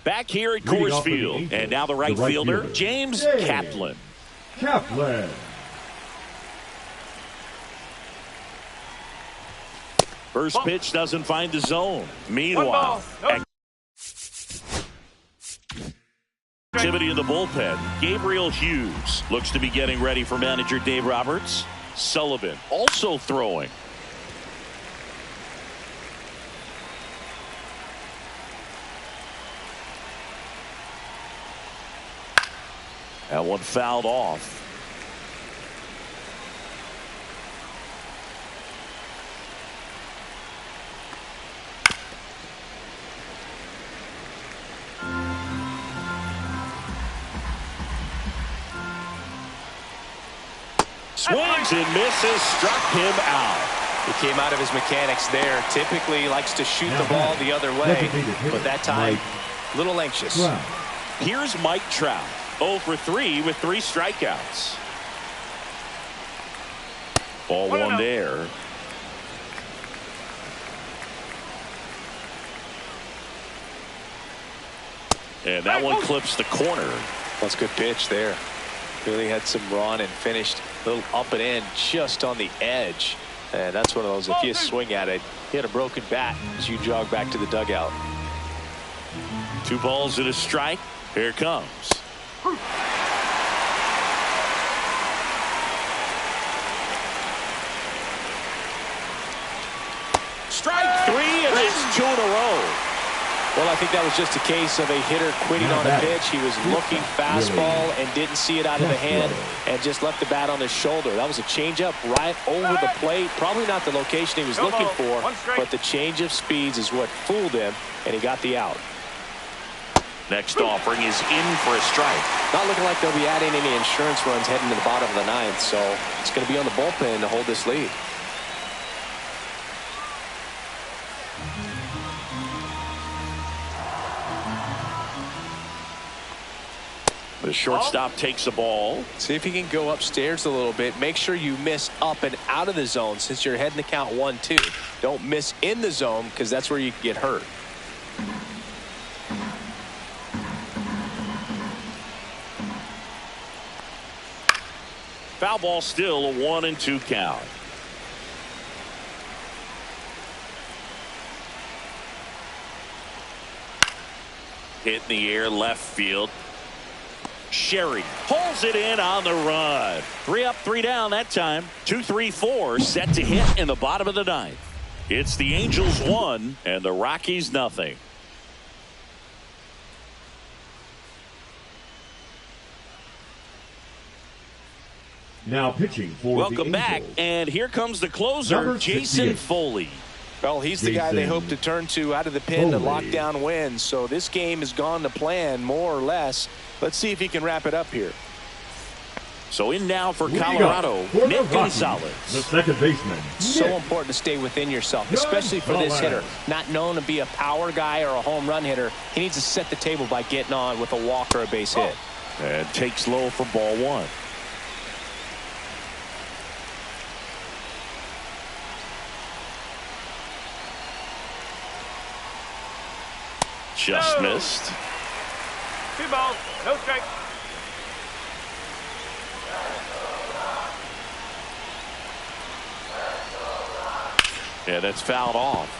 Back here at Coors Field, and now the right fielder, James Kaplan. First pitch doesn't find the zone. Meanwhile, activity in the bullpen. Gabriel Hughes looks to be getting ready for manager Dave Roberts. Sullivan also throwing. That one fouled off. Swings and misses, struck him out. He came out of his mechanics there. Typically he likes to shoot the ball the other way, but that time a little anxious. Here's Mike Trout. 0 for 3 with 3 strikeouts. Ball 1 there. And that one clips the corner. That's a good pitch there. Really had some run and finished a little up and in just on the edge. And that's one of those, if you swing at it, hit a broken bat as you jog back to the dugout. 2 balls and a strike. Here it comes. Strike 3, and that's 2 in a row. Well, I think that was just a case of a hitter quitting on a pitch. He was looking fastball and didn't see it out of the hand and just left the bat on his shoulder. That was a changeup right over the plate. Probably not the location he was looking for, but the change of speeds is what fooled him, and he got the out. Next offering is in for a strike. Not looking like they'll be adding any insurance runs heading to the bottom of the 9th, so it's going to be on the bullpen to hold this lead. The shortstop takes the ball. See if he can go upstairs a little bit. Make sure you miss up and out of the zone since you're heading to count 1-2. Don't miss in the zone because that's where you can get hurt. Foul ball, still a 1-2 count. Hit in the air, left field. Sherry pulls it in on the run. 3 up, 3 down that time. 2, 3, 4 set to hit in the bottom of the 9th. It's the Angels 1 and the Rockies nothing. Now pitching for Welcome the back, Angels. and here comes the closer, Jason Foley. Well, he's the guy they hope to turn to out of the pen to lock down wins. So this game has gone to plan, more or less. Let's see if he can wrap it up here. So in now for Colorado, Nick Gonzalez. The second baseman. So important to stay within yourself, especially for this hitter. Not known to be a power guy or a home run hitter. He needs to set the table by getting on with a walk or a base hit. And takes low for ball 1. Just missed. 2 balls, no strike. Yeah, that's fouled off.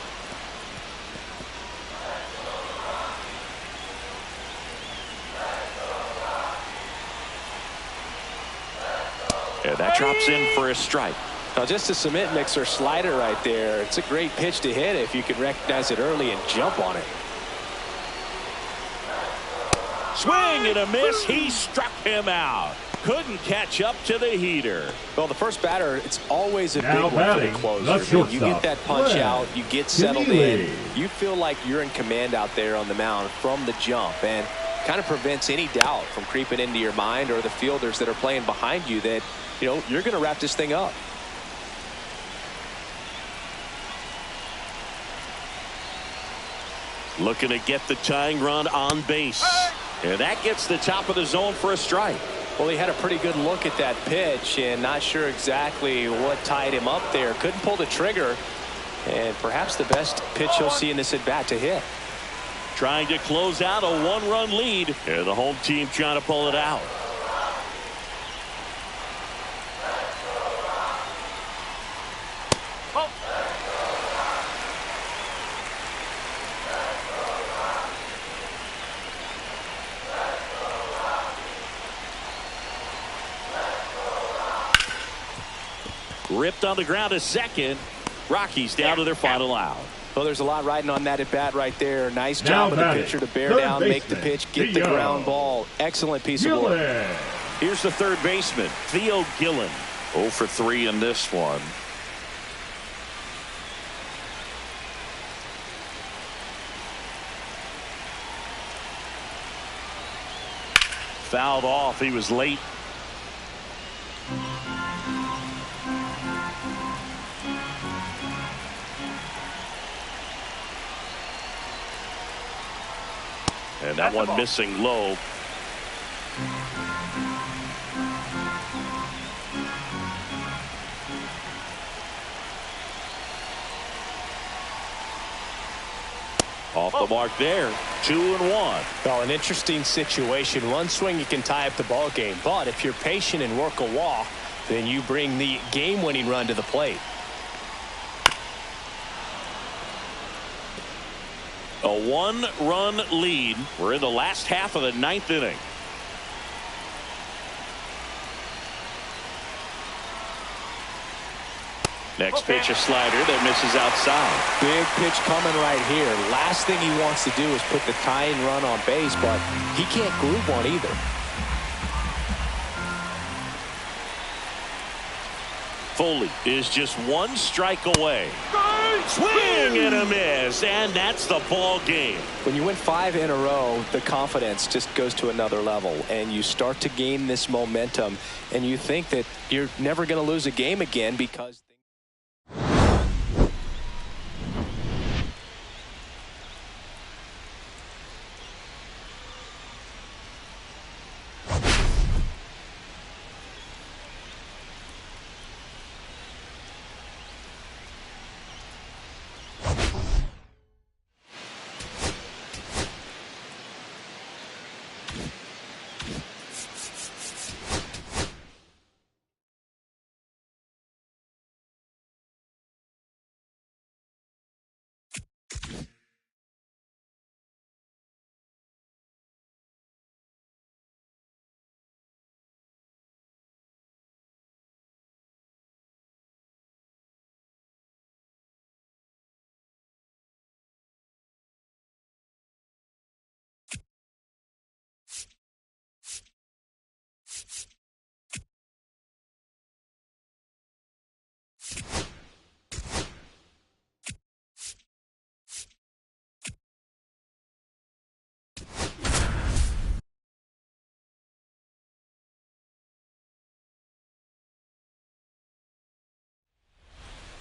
Yeah, that drops in for a strike. Now just a cement mixer slider right there. It's a great pitch to hit if you can recognize it early and jump on it. Swing and a miss. He struck him out. Couldn't catch up to the heater. Well, the first batter, it's always a Now big one for the batting, closer. You get that punch out, you get settled in. Healy. You feel like you're in command out there on the mound from the jump, and kind of prevents any doubt from creeping into your mind or the fielders that are playing behind you that, you know, you're going to wrap this thing up. Looking to get the tying run on base. And that gets the top of the zone for a strike. Well, he had a pretty good look at that pitch and not sure exactly what tied him up there. Couldn't pull the trigger, and perhaps the best pitch he'll see in this at bat to hit. Trying to close out a 1-run lead. And the home team trying to pull it out. Ripped on the ground to second. Rockies down to their final out. Well, there's a lot riding on that at bat right there. Nice job of the pitcher to bear down, make the pitch, get the ground ball. Excellent piece of work. Here's the third baseman, Theo Gillen. 0 for 3 in this one. Fouled off. He was late. And that one missing low. Off the mark there. 2-1. Well, an interesting situation. One swing, you can tie up the ball game. But if you're patient and work a walk, then you bring the game-winning run to the plate. A 1-run lead. We're in the last half of the 9th inning. Next pitch, a slider that misses outside. Big pitch coming right here. Last thing he wants to do is put the tying run on base, but he can't groove one either. Foley is just one strike away. Swing and a miss, and that's the ball game. When you win 5 in a row, the confidence just goes to another level, and you start to gain this momentum, and you think that you're never going to lose a game again because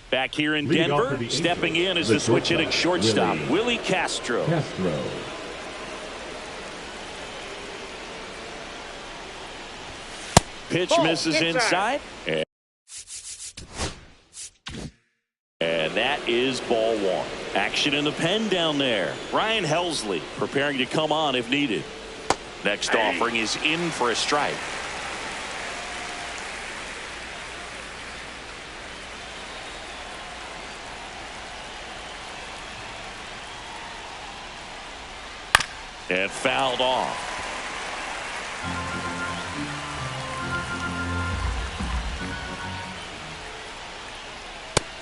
back here in Denver, stepping in as the switch hitting shortstop, Willie Castro. Pitch misses inside. And that is ball 1. Action in the pen down there. Ryan Helsley preparing to come on if needed. Next offering is in for a strike. And fouled off.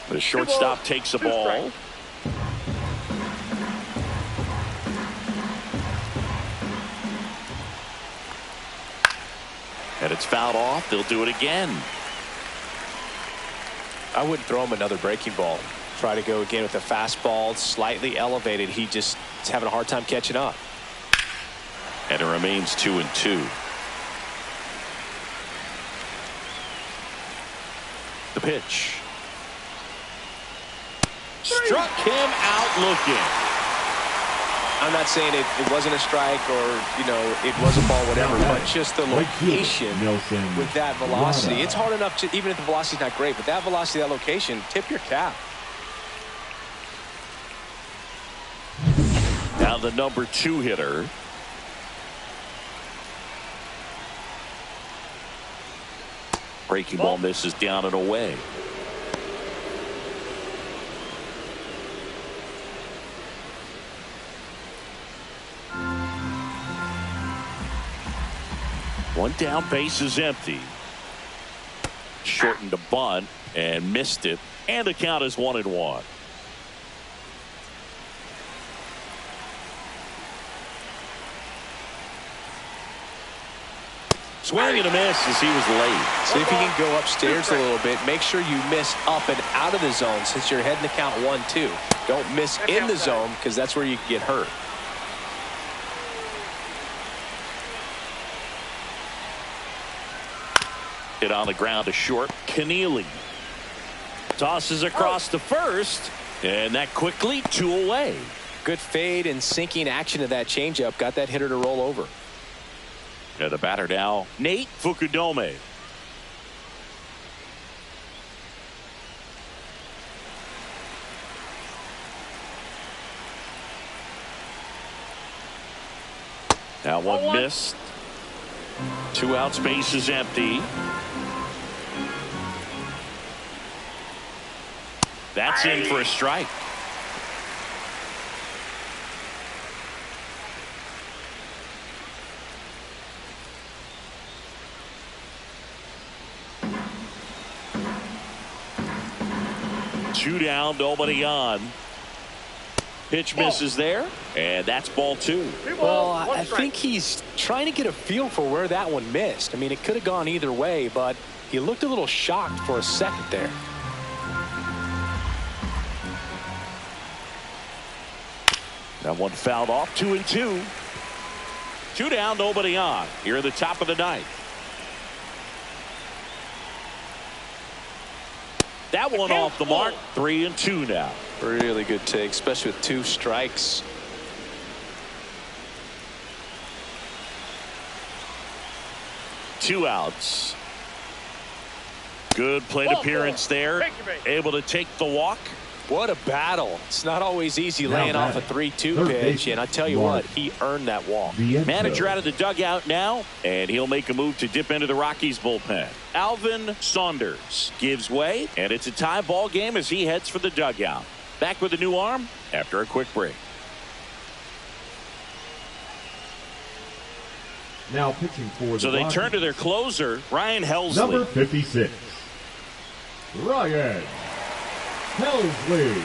The shortstop takes the ball. And it's fouled off. They'll do it again. I wouldn't throw him another breaking ball. Try to go again with a fastball, slightly elevated. He just is having a hard time catching up. And it remains 2-2. The pitch. Struck him out looking. I'm not saying it wasn't a strike or, you know, it was a ball, whatever, but just the location with that velocity. It's hard enough to, even if the velocity's not great, but that velocity, that location, tip your cap. Now the number 2 hitter. Breaking ball misses down and away. One down, base is empty. Shortened a bunt and missed it, and the count is 1-1. Swing and a miss as he was late. See if you can go upstairs a little bit. Make sure you miss up and out of the zone since you're heading to count 1-2. Don't miss in the zone because that's where you can get hurt. Hit on the ground to short. Keneally tosses across to first, and that quickly 2 away. Good fade and sinking action of that changeup got that hitter to roll over. And the batter now, Nate Fukudome. That one missed. 2 out, space is empty. That's in for a strike. Two down, nobody on. Pitch misses there, and that's ball 2. Well, I think he's trying to get a feel for where that one missed. I mean, it could have gone either way, but he looked a little shocked for a second there. That one fouled off. 2-2. 2 down, nobody on. Here at the top of the ninth. That one off the mark. 3-2 now. Really good take, especially with 2 strikes. Two outs. Good plate appearance there. Able to take the walk. What a battle. It's not always easy laying off a 3-2 pitch, and I tell you what, he earned that walk. Manager out of the dugout now, and he'll make a move to dip into the Rockies bullpen. Alvin Saunders gives way, and it's a tie ball game as he heads for the dugout. Back with a new arm after a quick break. Now pitching for So they turn to their closer, Ryan Helsley. Number 56, Ryan Helsley.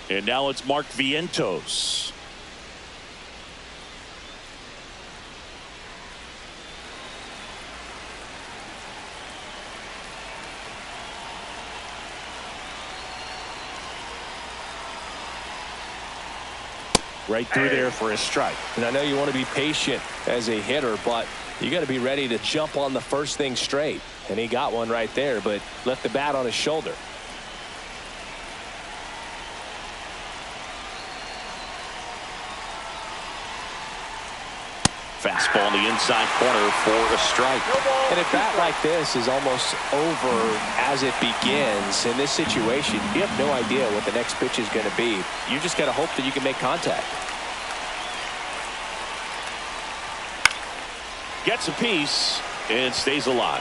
And now it's Mark Vientos. Right through there for a strike. And I know you want to be patient as a hitter, but you got to be ready to jump on the first thing straight. And he got one right there, but left the bat on his shoulder. Fastball in the inside corner for a strike. And a bat like this is almost over as it begins. In this situation, you have no idea what the next pitch is going to be. You just got to hope that you can make contact. Gets a piece and stays alive.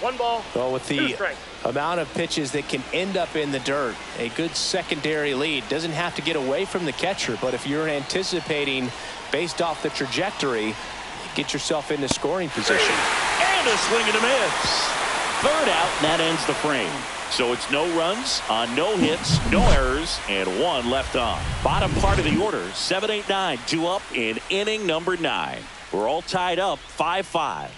One ball. Well, with the amount of pitches that can end up in the dirt, a good secondary lead doesn't have to get away from the catcher, but if you're anticipating based off the trajectory, get yourself into scoring position. And a swing and a miss. Third out, and that ends the frame. So it's no runs on no hits, no errors, and 1 left on. Bottom part of the order, 7-8-9, 2 up in inning number 9. We're all tied up 5-5.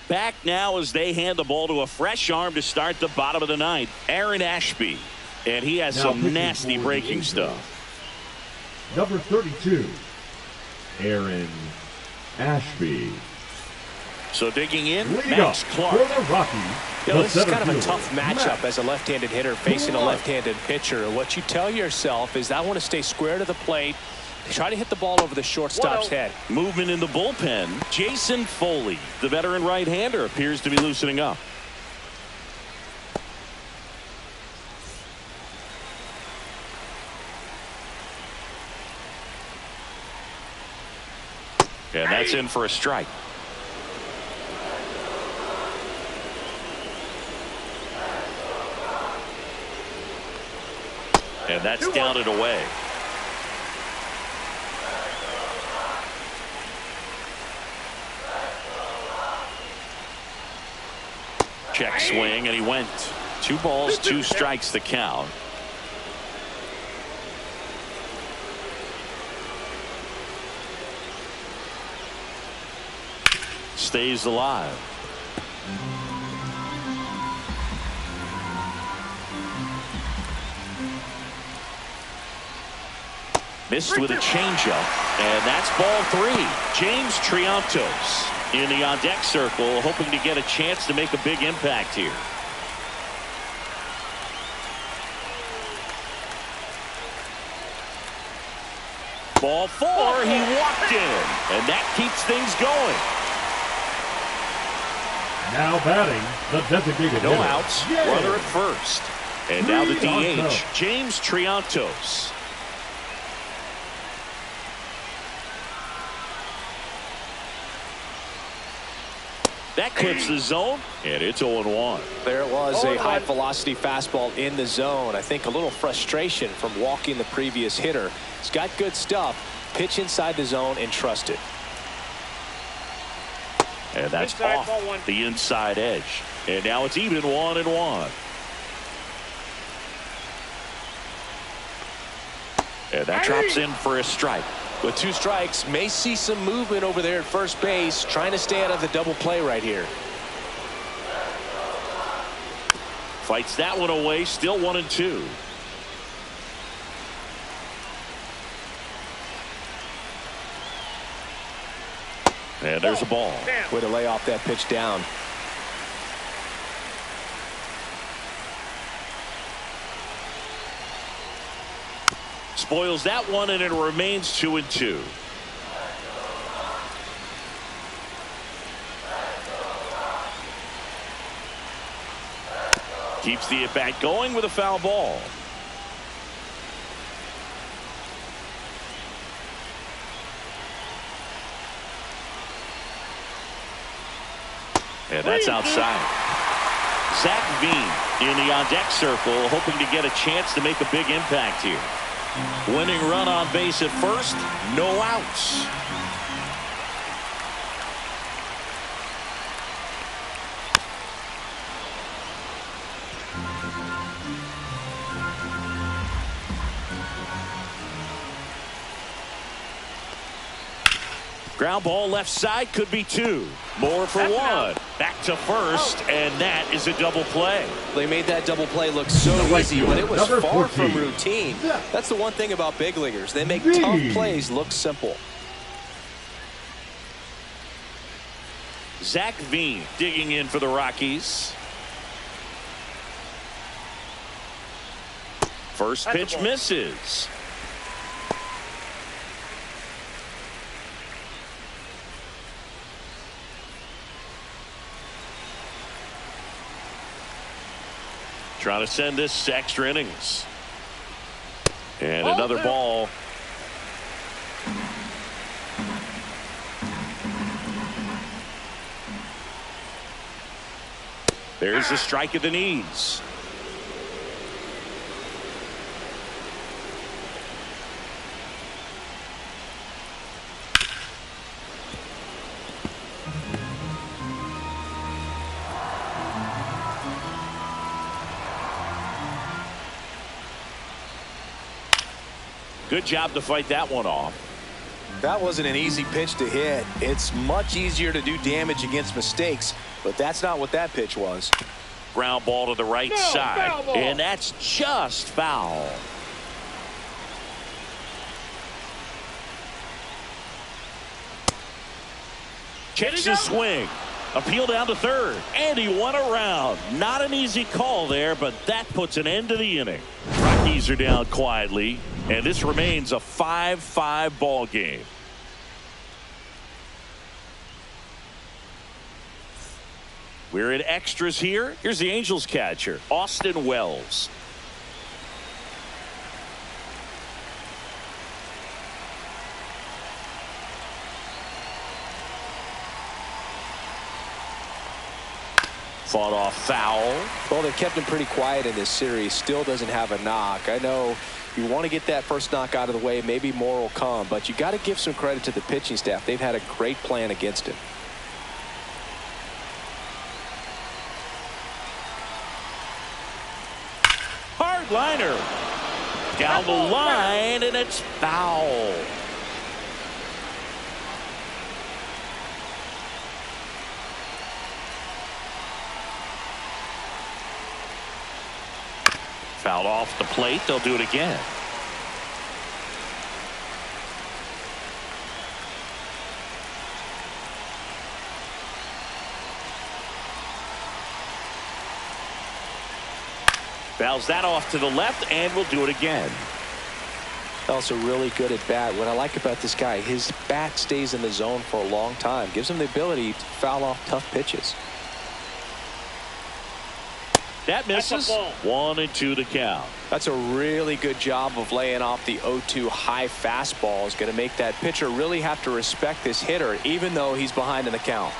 Back now as they hand the ball to a fresh arm to start the bottom of the ninth, Aaron Ashby. And he has some nasty breaking stuff. Number 32, Aaron Ashby. So digging in, Leading Max up Clark. for the Rockies. You know, this is kind of a tough matchup as a left-handed hitter facing a left-handed pitcher. What you tell yourself is I want to stay square to the plate, try to hit the ball over the shortstop's head. Movement in the bullpen. Jason Foley, the veteran right-hander, appears to be loosening up. And that's in for a strike. And that's down and away. Check swing, and he went. 2 balls, 2 strikes the count. Stays alive. Missed with a changeup, and that's ball 3. James Triantos in the on-deck circle, hoping to get a chance to make a big impact here. Ball 4, he walked in, and that keeps things going. Now batting, the designated No hitter, outs, Yay. runner at first. And now the Triantos. DH, James Triantos. That clips the zone, and it's 0-1. There it was, a high-velocity fastball in the zone. I think a little frustration from walking the previous hitter. He's got good stuff. Pitch inside the zone and trust it. And that's Inside, off ball 1. the inside edge. And now it's even 1-1. And that drops in for a strike. With 2 strikes, may see some movement over there at first base, trying to stay out of the double play right here. Fights that one away, still 1-2. And there's a ball. Way to lay off that pitch down. Spoils that one, and it remains 2-2. Keeps the at-bat going with a foul ball. And that's outside. Zach Veen in the on-deck circle, hoping to get a chance to make a big impact here. Winning run on base at first, no outs. Ground ball left side, could be 2. More for 1. Back to first, and that is a double play. They made that double play look so easy when it was Number far 14. from routine. That's the one thing about big leaguers. They make tough plays look simple. Zach Veen digging in for the Rockies. First pitch misses. Trying to send this to extra innings. And another ball. There's a strike at the knees. Good job to fight that one off. That wasn't an easy pitch to hit. It's much easier to do damage against mistakes, but that's not what that pitch was. Ground ball to the right side, and that's just foul. Checks his swing. Appeal down to third, and he won around. Not an easy call there, but that puts an end to the inning. Rockies are down quietly, and this remains a 5-5 ball game. We're in extras here. Here's the Angels catcher, Austin Wells. Fought off foul. Well, they kept him pretty quiet in this series. Still doesn't have a knock. I know you want to get that first knock out of the way. Maybe more will come, but you got to give some credit to the pitching staff. They've had a great plan against him. Hard liner. Down the line, and it's foul. Fouled off the plate. They'll do it again. Fouls that off to the left, and we'll do it again. Also really good at bat. What I like about this guy, his bat stays in the zone for a long time. Gives him the ability to foul off tough pitches. That misses. 1-2 to count. That's a really good job of laying off the 0-2 high fastball. Is going to make that pitcher really have to respect this hitter, even though he's behind in the count.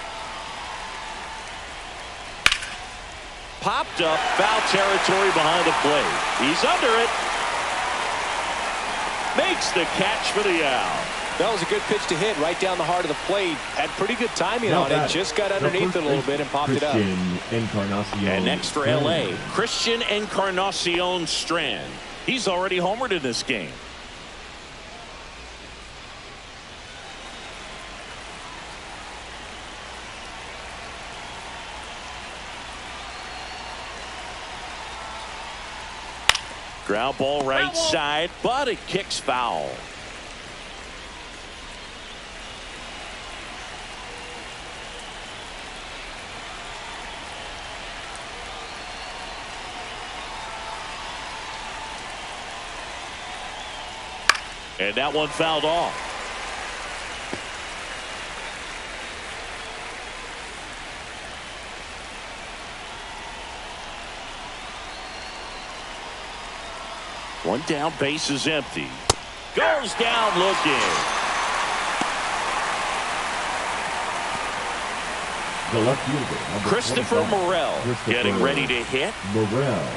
Popped up, foul territory behind the plate. He's under it. Makes the catch for the out. That was a good pitch to hit right down the heart of the plate. Had pretty good timing on it. Just got underneath it a little bit and popped it up. And next for LA, Christian Encarnacion Strand. He's already homered in this game. Ground ball right side, but it kicks foul. And that one fouled off. One down, base is empty. Goes down looking. The left fielder, Christopher Morel getting ready to hit. Morel.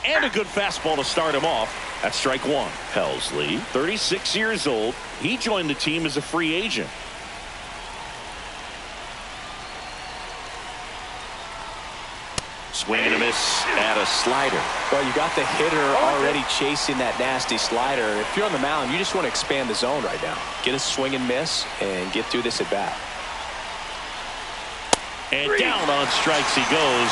And a good fastball to start him off. That's strike one. Helsley, 36 years old. He joined the team as a free agent. Swing and a miss at a slider. Well, you got the hitter already chasing that nasty slider. If you're on the mound, you just want to expand the zone right now. Get a swing and miss and get through this at bat. And down on strikes he goes.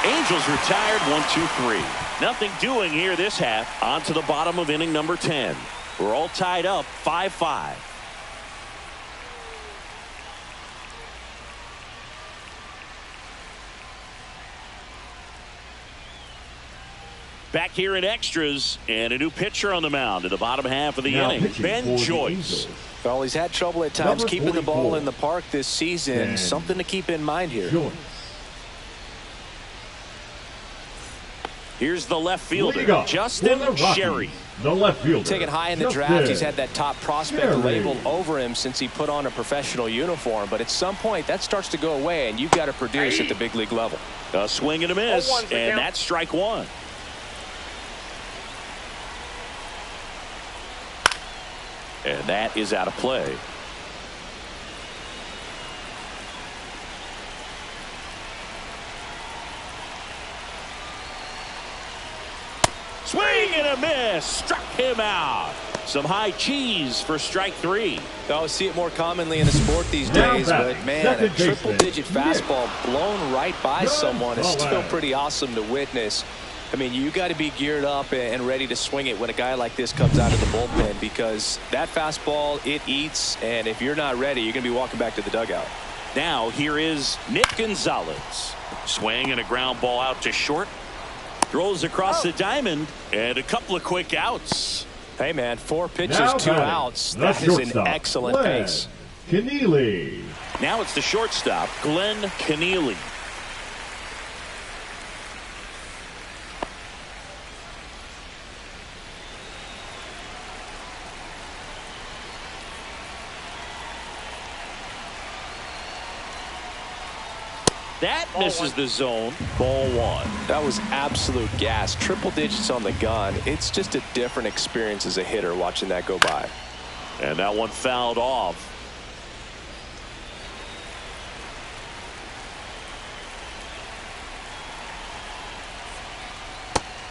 Angels retired 1-2-3. Nothing doing here this half. On to the bottom of inning number 10. We're all tied up 5-5. Back here in extras, and a new pitcher on the mound in the bottom half of the inning. Ben Joyce. Well, he's had trouble at times keeping the ball in the park this season. Something to keep in mind here. Here's the left fielder, Justin Sherry. The left fielder. Taken high in the draft, he's had that top prospect label over him since he put on a professional uniform. But at some point, that starts to go away, and you've got to produce at the big league level. A swing and a miss, and that's strike one. And that is out of play. Swing and a miss. Struck him out. Some high cheese for strike three. I see it more commonly in the sport these days, but man, a triple-digit fastball blown right by someone is still pretty awesome to witness. I mean, you got to be geared up and ready to swing it when a guy like this comes out of the bullpen, because that fastball, it eats, and if you're not ready, you're going to be walking back to the dugout. Now here is Nick Gonzalez. Swing and a ground ball out to short. Throws across the diamond, and a couple of quick outs. Hey, man, 4 pitches, 2 outs. That is an excellent pace. Keneally. Now it's the shortstop, Glenn Keneally. That misses the zone. Ball one. That was absolute gas. Triple digits on the gun. It's just a different experience as a hitter watching that go by. And that one fouled off.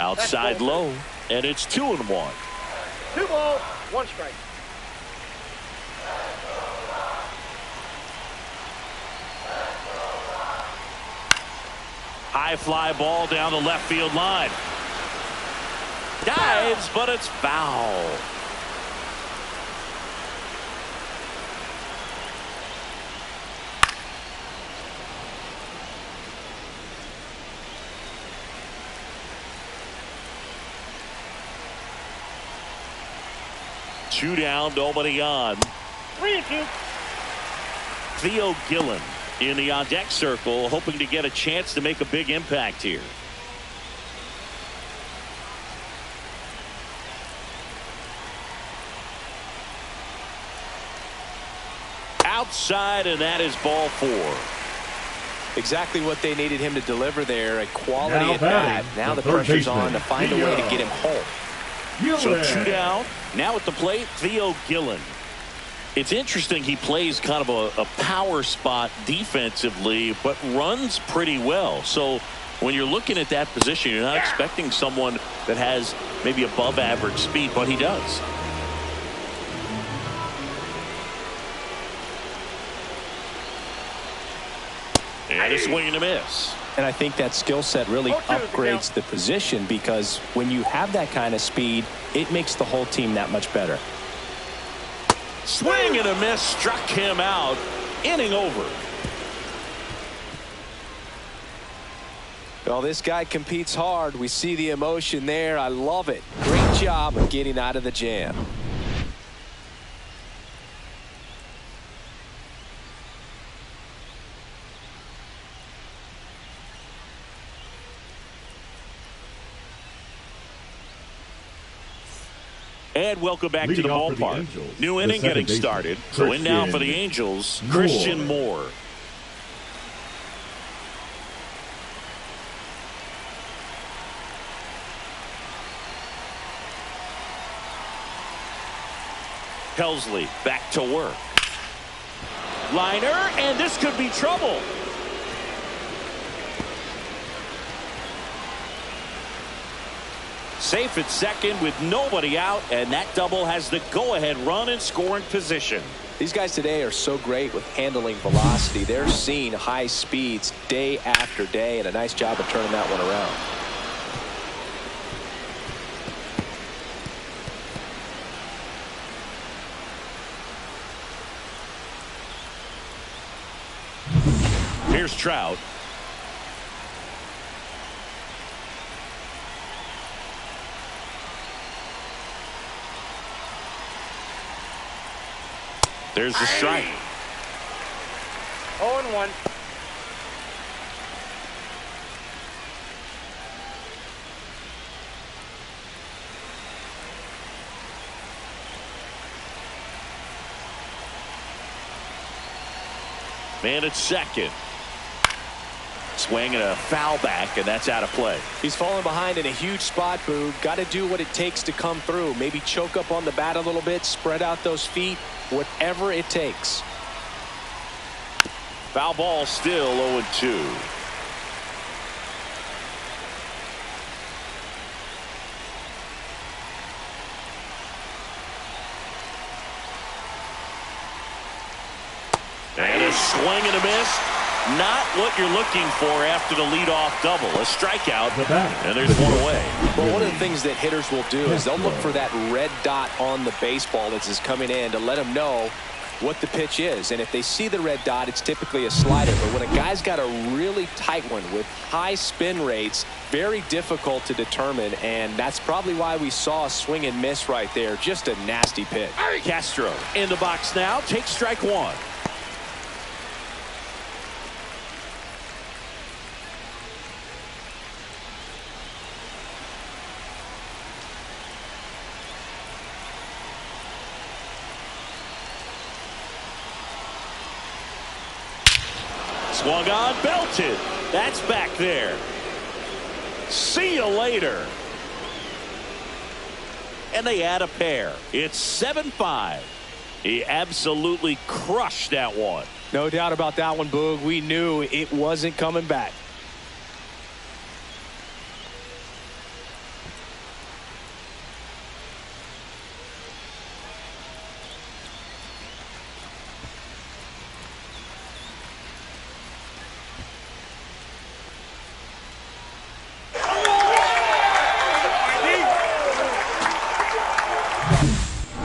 Outside low, and it's 2-1. 2 balls, 1 strike. High fly ball down the left field line. Dives, but it's foul. 2 down, nobody on. 3-2. Theo Gillen in the on-deck circle, hoping to get a chance to make a big impact here. Outside, and that is ball 4. Exactly what they needed him to deliver there. A quality Now at bat. batting, Now the the third pressure's baseman, on to find a way to Theo. get him home. So 2 down. Now at the plate, Theo Gillen. It's interesting, he plays kind of a power spot defensively, but runs pretty well. So when you're looking at that position, you're not expecting someone that has maybe above average speed, but he does. And a swing and a miss. And I think that skill set really upgrades the position, because when you have that kind of speed, it makes the whole team that much better. Swing and a miss, struck him out. Inning over. Well, this guy competes hard. We see the emotion there. I love it. Great job of getting out of the jam. And welcome back to the Leading off for the ballpark. Angels, New the inning second getting baseman, started. So in now for the Christian Angels, Moore. Christian Moore. Helsley back to work. Liner, and this could be trouble. Safe at second with nobody out, and that double has the go-ahead run in scoring position. These guys today are so great with handling velocity. They're seeing high speeds day after day, and a nice job of turning that one around. Here's Trout. There's the strike. 0-1. Man at second. Swing and a foul back, and that's out of play. He's falling behind in a huge spot, Boog. Got to do what it takes to come through. Maybe choke up on the bat a little bit, spread out those feet, whatever it takes. Foul ball, still 0-2. And a swing and a miss. Not what you're looking for after the leadoff double. A strikeout, and there's one away. Well, one of the things that hitters will do is they'll look for that red dot on the baseball as it's coming in to let them know what the pitch is. And if they see the red dot, it's typically a slider. But when a guy's got a really tight one with high spin rates, very difficult to determine. And that's probably why we saw a swing and miss right there. Just a nasty pitch. Castro in the box now. Takes strike one. Swung on, belted. That's back there. See you later. And they add a pair. It's 7-5. He absolutely crushed that one. No doubt about that one, Boog. We knew it wasn't coming back.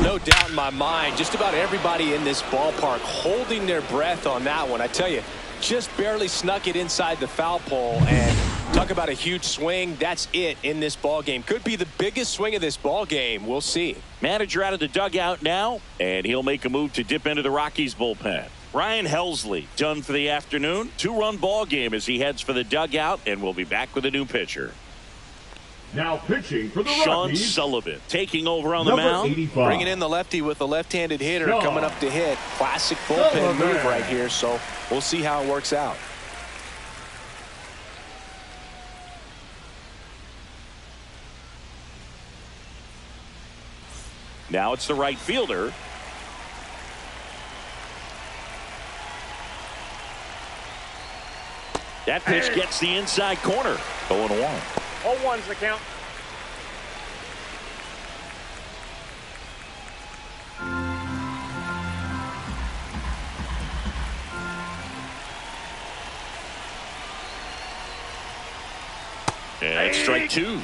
No doubt in my mind, just about everybody in this ballpark holding their breath on that one. I tell you, just barely snuck it inside the foul pole, and Talk about a huge swing. That's it in this ball game. Could be the biggest swing of this ball game. We'll see. Manager out of the dugout now, and he'll make a move to dip into the Rockies bullpen. Ryan Helsley done for the afternoon. 2-run ball game as he heads for the dugout, and we'll be back with a new pitcher. Now pitching for the Sean Rockies, Sullivan taking over on the number mound. 85. Bringing in the lefty with a left-handed hitter Sean coming up to hit. Classic bullpen Sullivan. move right here, so we'll see how it works out. Now it's the right fielder. That pitch gets the inside corner. 0-1. 0-1's the count. And it's strike 2.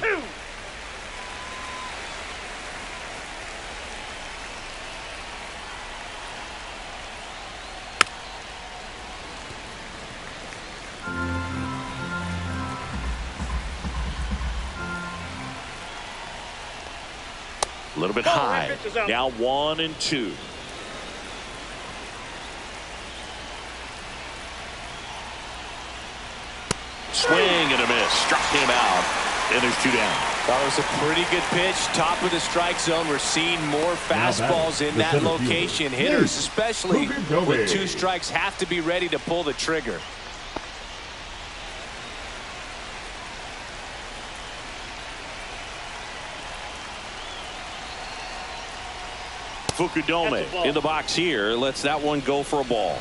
A little bit high. Now 1-2. Swing and a miss. Struck him out. And there's 2 down. That was a pretty good pitch. Top of the strike zone. We're seeing more fastballs in that location. Hitters, especially with 2 strikes, have to be ready to pull the trigger. Fukudome in the box here. Lets that one go for a ball.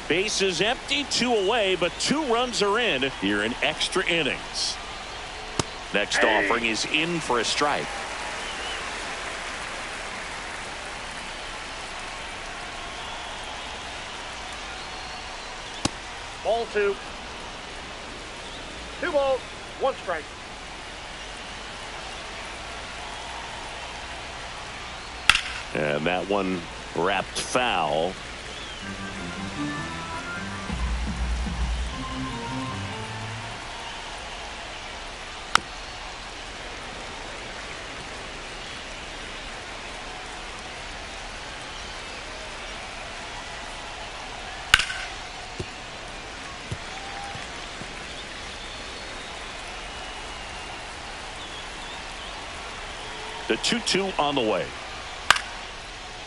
Base is empty, 2 away, but 2 runs are in here in extra innings. Next offering is in for a strike. Ball 2. 2 balls, 1 strike. And that one wrapped foul. The 2-2 on the way.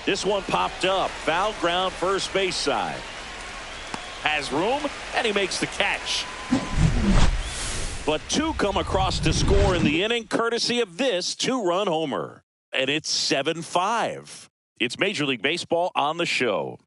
This one popped up. Foul ground first base side. Has room, and he makes the catch. But 2 come across to score in the inning, courtesy of this 2-run homer. And it's 7-5. It's Major League Baseball on the show.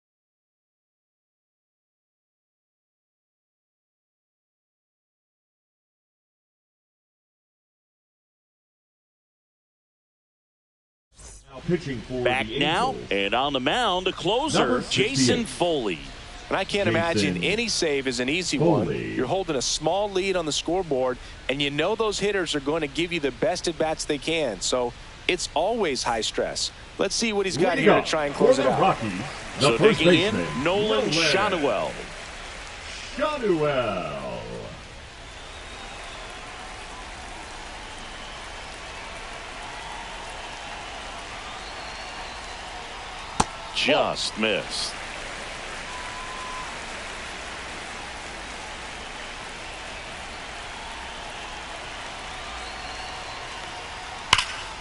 Pitching for Back the now, Angels, and on the mound, a closer, number 68. Jason Foley. And I can't imagine any save is an easy one. You're holding a small lead on the scoreboard, and you know those hitters are going to give you the best at-bats they can. So it's always high stress. Let's see what he's got here to try and close it out. Rockies, So digging in, Nolan Shanuel. Just missed.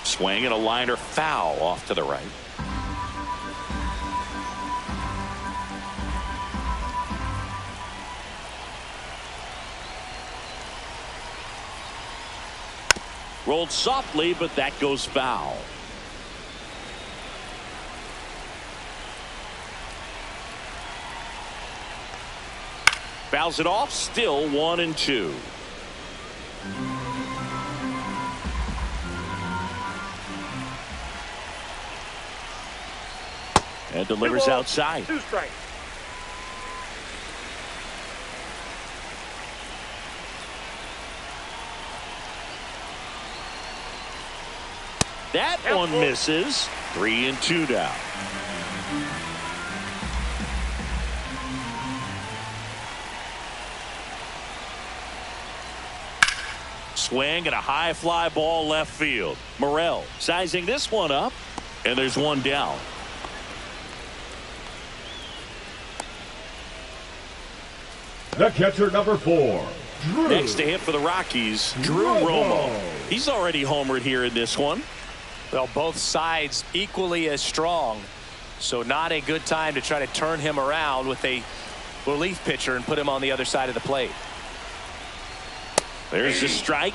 Swing and a liner foul off to the right. Rolled softly, but that goes foul. Fouls it off, still 1-2. And delivers outside. 2 strikes. That one misses. 3-2 now. Swing and a high fly ball left field. Morel sizing this one up, and there's one down. The catcher, number 4, Drew. Next to hit for the Rockies, Drew Romo. He's already homered here in this one. Well, both sides equally as strong, so not a good time to try to turn him around with a relief pitcher and put him on the other side of the plate. There's the strike.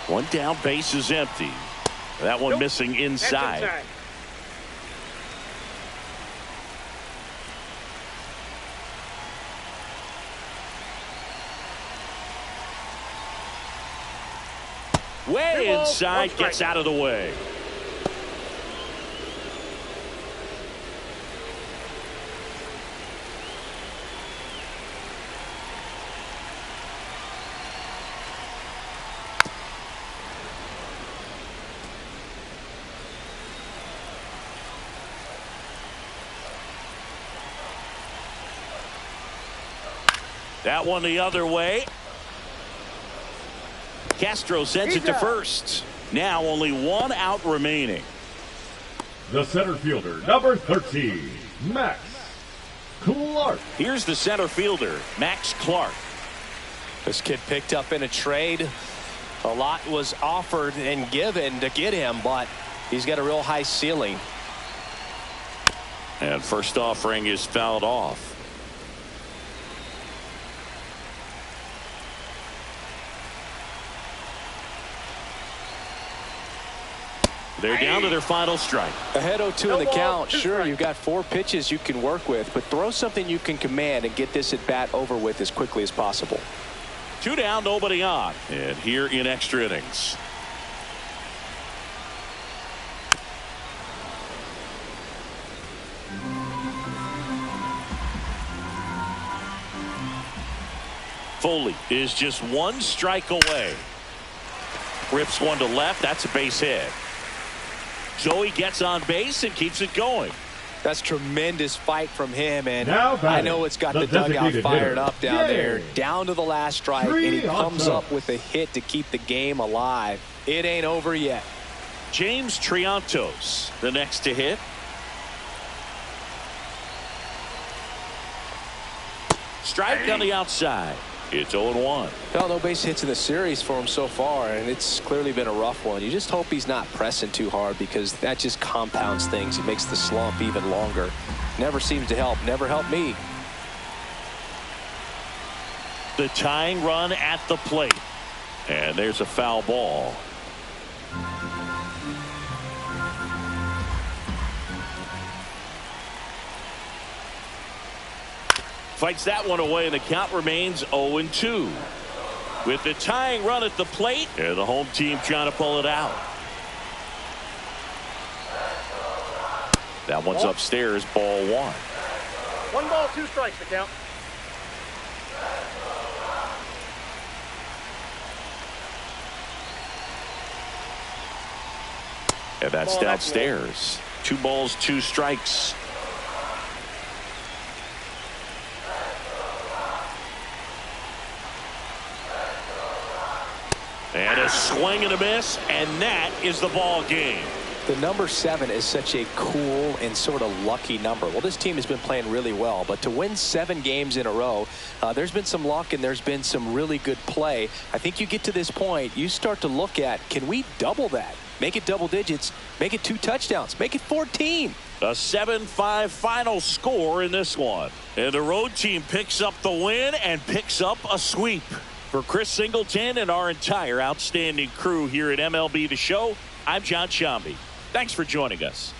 One down, base is empty. That one missing inside. That's inside. Way Two balls, inside, one strike. gets out of the way. That one the other way. Castro sends it to first. Now only one out remaining. The center fielder, number 13, Max Clark. Here's the center fielder, Max Clark. This kid picked up in a trade. A lot was offered and given to get him, but he's got a real high ceiling. And first offering is fouled off. They're down to their final strike. Ahead 0-2 No in the ball, count. two Sure, strikes. you've got 4 pitches you can work with, but throw something you can command and get this at bat over with as quickly as possible. 2 down, nobody on. And here in extra innings. Foley is just 1 strike away. Rips one to left. That's a base hit. Joey gets on base and keeps it going. That's tremendous fight from him, and Now I batting, know it's got the the dugout designated fired hitter, up down there, Yay. down to the last strike, and he 3 on comes top. up with a hit to keep the game alive. It ain't over yet. James Triantos, the next to hit. Strike on the outside. It's 0-1. Well, no base hits in the series for him so far, and it's clearly been a rough one. You just hope he's not pressing too hard, because that just compounds things. It makes the slump even longer. Never seems to help. Never helped me. The tying run at the plate. And there's a foul ball. Fights that one away, and the count remains 0-2. With the tying run at the plate, and the home team trying to pull it out. That one's upstairs, ball 1. 1 ball, 2 strikes to count. And that's Ball, that's downstairs. 2 balls, 2 strikes. And a swing and a miss, and that is the ball game. The number 7 is such a cool and sort of lucky number. Well, this team has been playing really well, but to win 7 games in a row, there's been some luck and there's been some really good play. I think you get to this point, you start to look at, can we double that? Make it double digits, make it 2 touchdowns, make it 14. A 7-5 final score in this one. And the road team picks up the win and picks up a sweep. For Chris Singleton and our entire outstanding crew here at MLB The Show, I'm John Shambi. Thanks for joining us.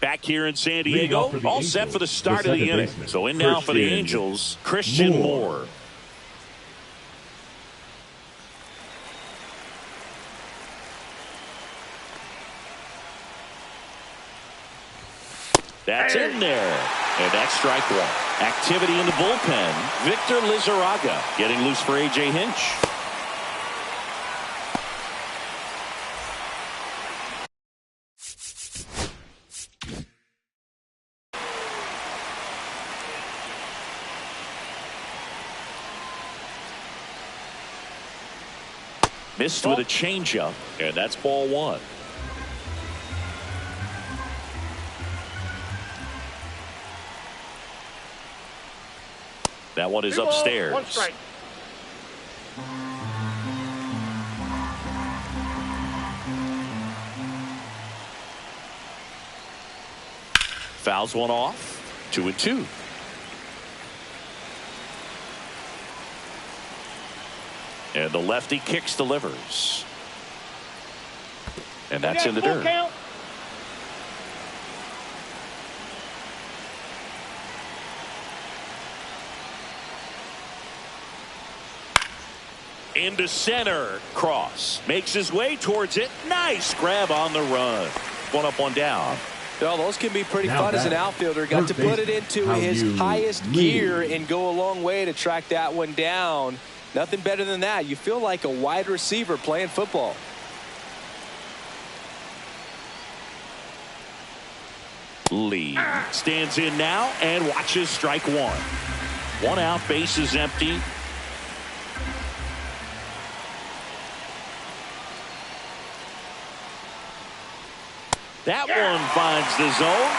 Back here in San Diego, all set for the start of the inning. So in now for the Angels, Christian Moore. That's in there. And that's strike one. Activity in the bullpen. Victor Lizarraga getting loose for A.J. Hinch. Missed with a changeup, and that's ball one. That one is upstairs. One strike. Fouls one off. 2-2. And the lefty kicks, delivers. And that's in the dirt. Count. Into center. Cross. Makes his way towards it. Nice grab on the run. One up, one down. Well, those can be pretty fun as an outfielder. Got to put it into his highest gear and go a long way to track that one down. Nothing better than that. You feel like a wide receiver playing football. Lee stands in now and watches strike one. One out, base is empty. That one finds the zone,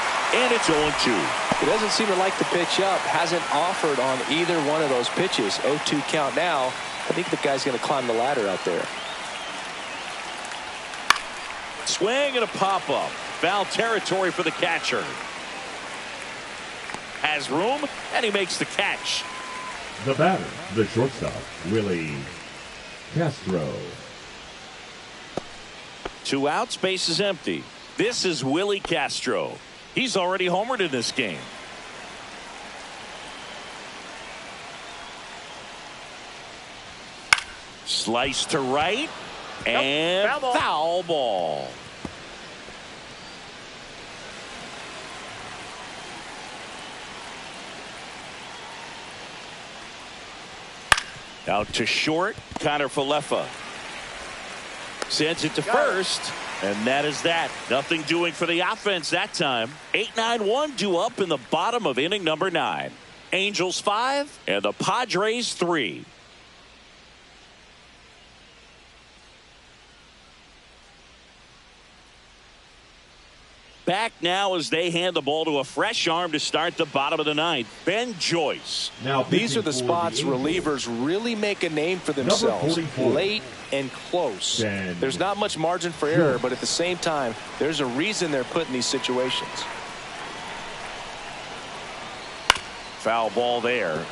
and it's 0-2. He doesn't seem to like the pitch up. Hasn't offered on either one of those pitches. 0-2 count now. I think the guy's going to climb the ladder out there. Swing and a pop-up. Foul territory for the catcher. Has room, and he makes the catch. The batter, the shortstop, Willie Castro. 2 outs, base is empty. This is Willie Castro. He's already homered in this game. Slice to right, and foul ball. Out to short, Connor Falefa sends it to first. And that is that. Nothing doing for the offense that time. 8-9-1 due up in the bottom of inning number 9. Angels 5 and the Padres 3. Back now as they hand the ball to a fresh arm to start the bottom of the 9th. Ben Joyce. Now these are the spots relievers really make a name for themselves. Late and close. There's not much margin for error, but at the same time, there's a reason they're put in these situations. Foul ball there.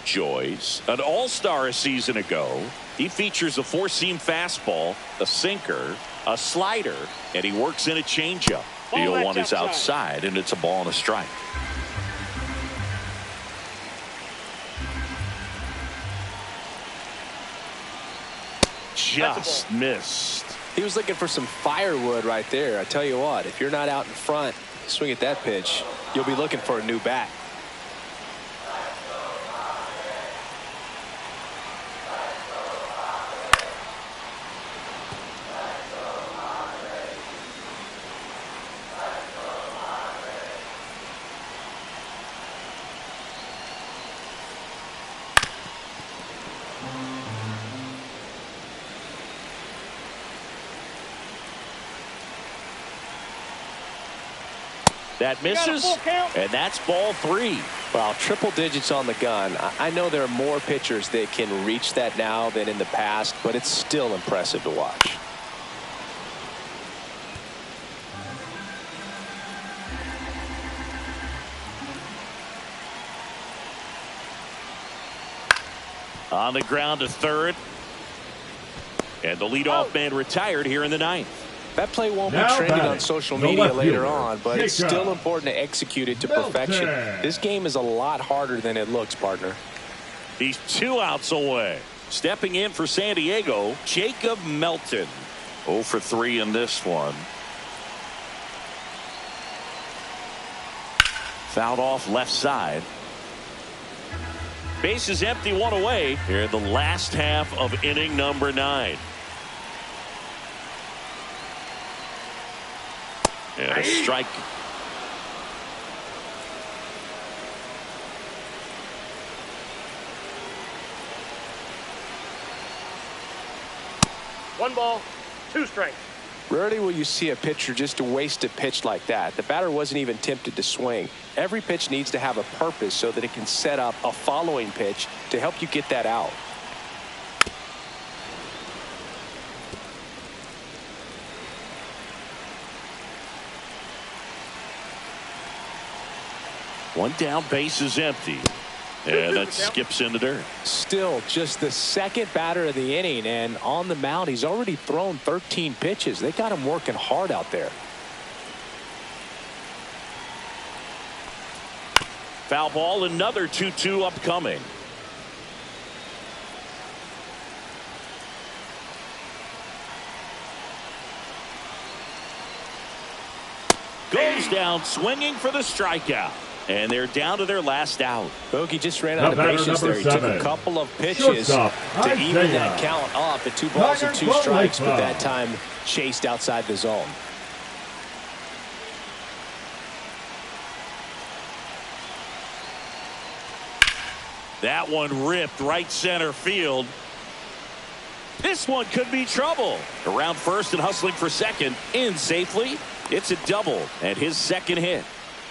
Joyce, an all-star a season ago. He features a 4-seam fastball, a sinker, a slider, and he works in a changeup. The 0-1 is outside, and it's a ball and a strike. Just missed. He was looking for some firewood right there. I tell you what, if you're not out in front, swing at that pitch, you'll be looking for a new bat. That misses, and that's ball 3. Well, triple digits on the gun. I know there are more pitchers that can reach that now than in the past, but it's still impressive to watch. On the ground to third. And the leadoff man retired here in the 9th. That play won't be Now trending batting, on social the media left later fielder, on, but it's Jacob still important to execute it to perfection. This game is a lot harder than it looks, partner. He's 2 outs away. Stepping in for San Diego, Jacob Melton. 0 for 3 in this one. Fouled off left side. Base is empty, 1 away here in the last half of inning number 9. And a strike. One ball, 2 strikes. Rarely will you see a pitcher just waste a pitch like that. The batter wasn't even tempted to swing. Every pitch needs to have a purpose so that it can set up a following pitch to help you get that out. One down, base is empty. And that skips in the dirt. Still just the second batter of the inning, and on the mound he's already thrown 13 pitches. They got him working hard out there. Foul ball, another 2-2 upcoming. Goes down swinging for the strikeout. And they're down to their last out. Bogey just ran out of patience there. He took a couple of pitches to even that count up at 2 balls and 2 strikes, but that time chased outside the zone. That one ripped right center field. This one could be trouble. Around first and hustling for second. In safely. It's a double and his second hit.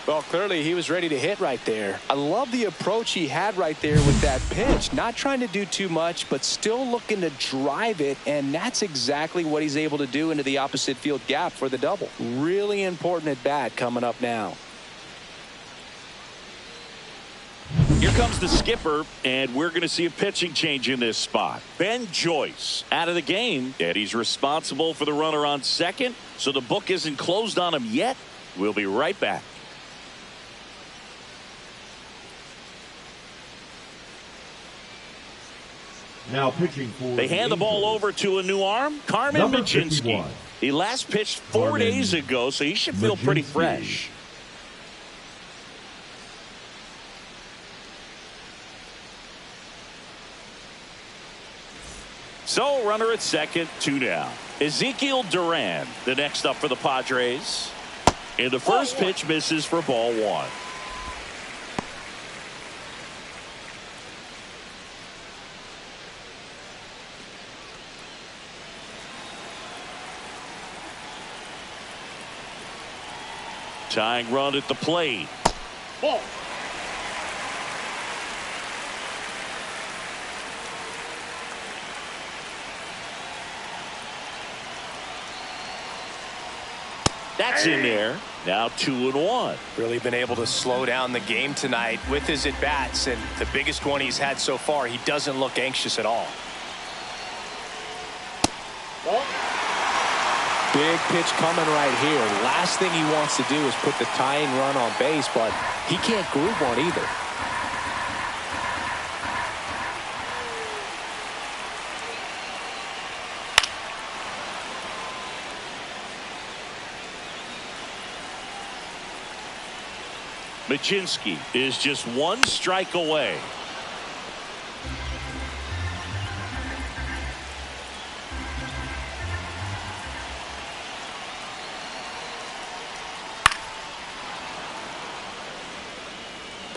Well, clearly he was ready to hit right there. I love the approach he had right there with that pitch. Not trying to do too much, but still looking to drive it, and that's exactly what he's able to do into the opposite field gap for the double. Really important at bat coming up now. Here comes the skipper, and we're going to see a pitching change in this spot. Ben Joyce out of the game, and he's responsible for the runner on second, so the book isn't closed on him yet. We'll be right back. Now pitching for they hand the ball over to a new arm, Carmen Mlodzinski. He last pitched 4 days ago, so he should feel pretty fresh. So runner at second, 2 down. Ezekiel Duran, the next up for the Padres. And the first pitch misses for ball 1. Tying run at the plate. Ball. That's in there. Now 2-1. Really been able to slow down the game tonight with his at-bats, and the biggest one he's had so far, he doesn't look anxious at all. Ball. Big pitch coming right here. Last thing he wants to do is put the tying run on base, but he can't groove one either. Mlodzinski is just 1 strike away.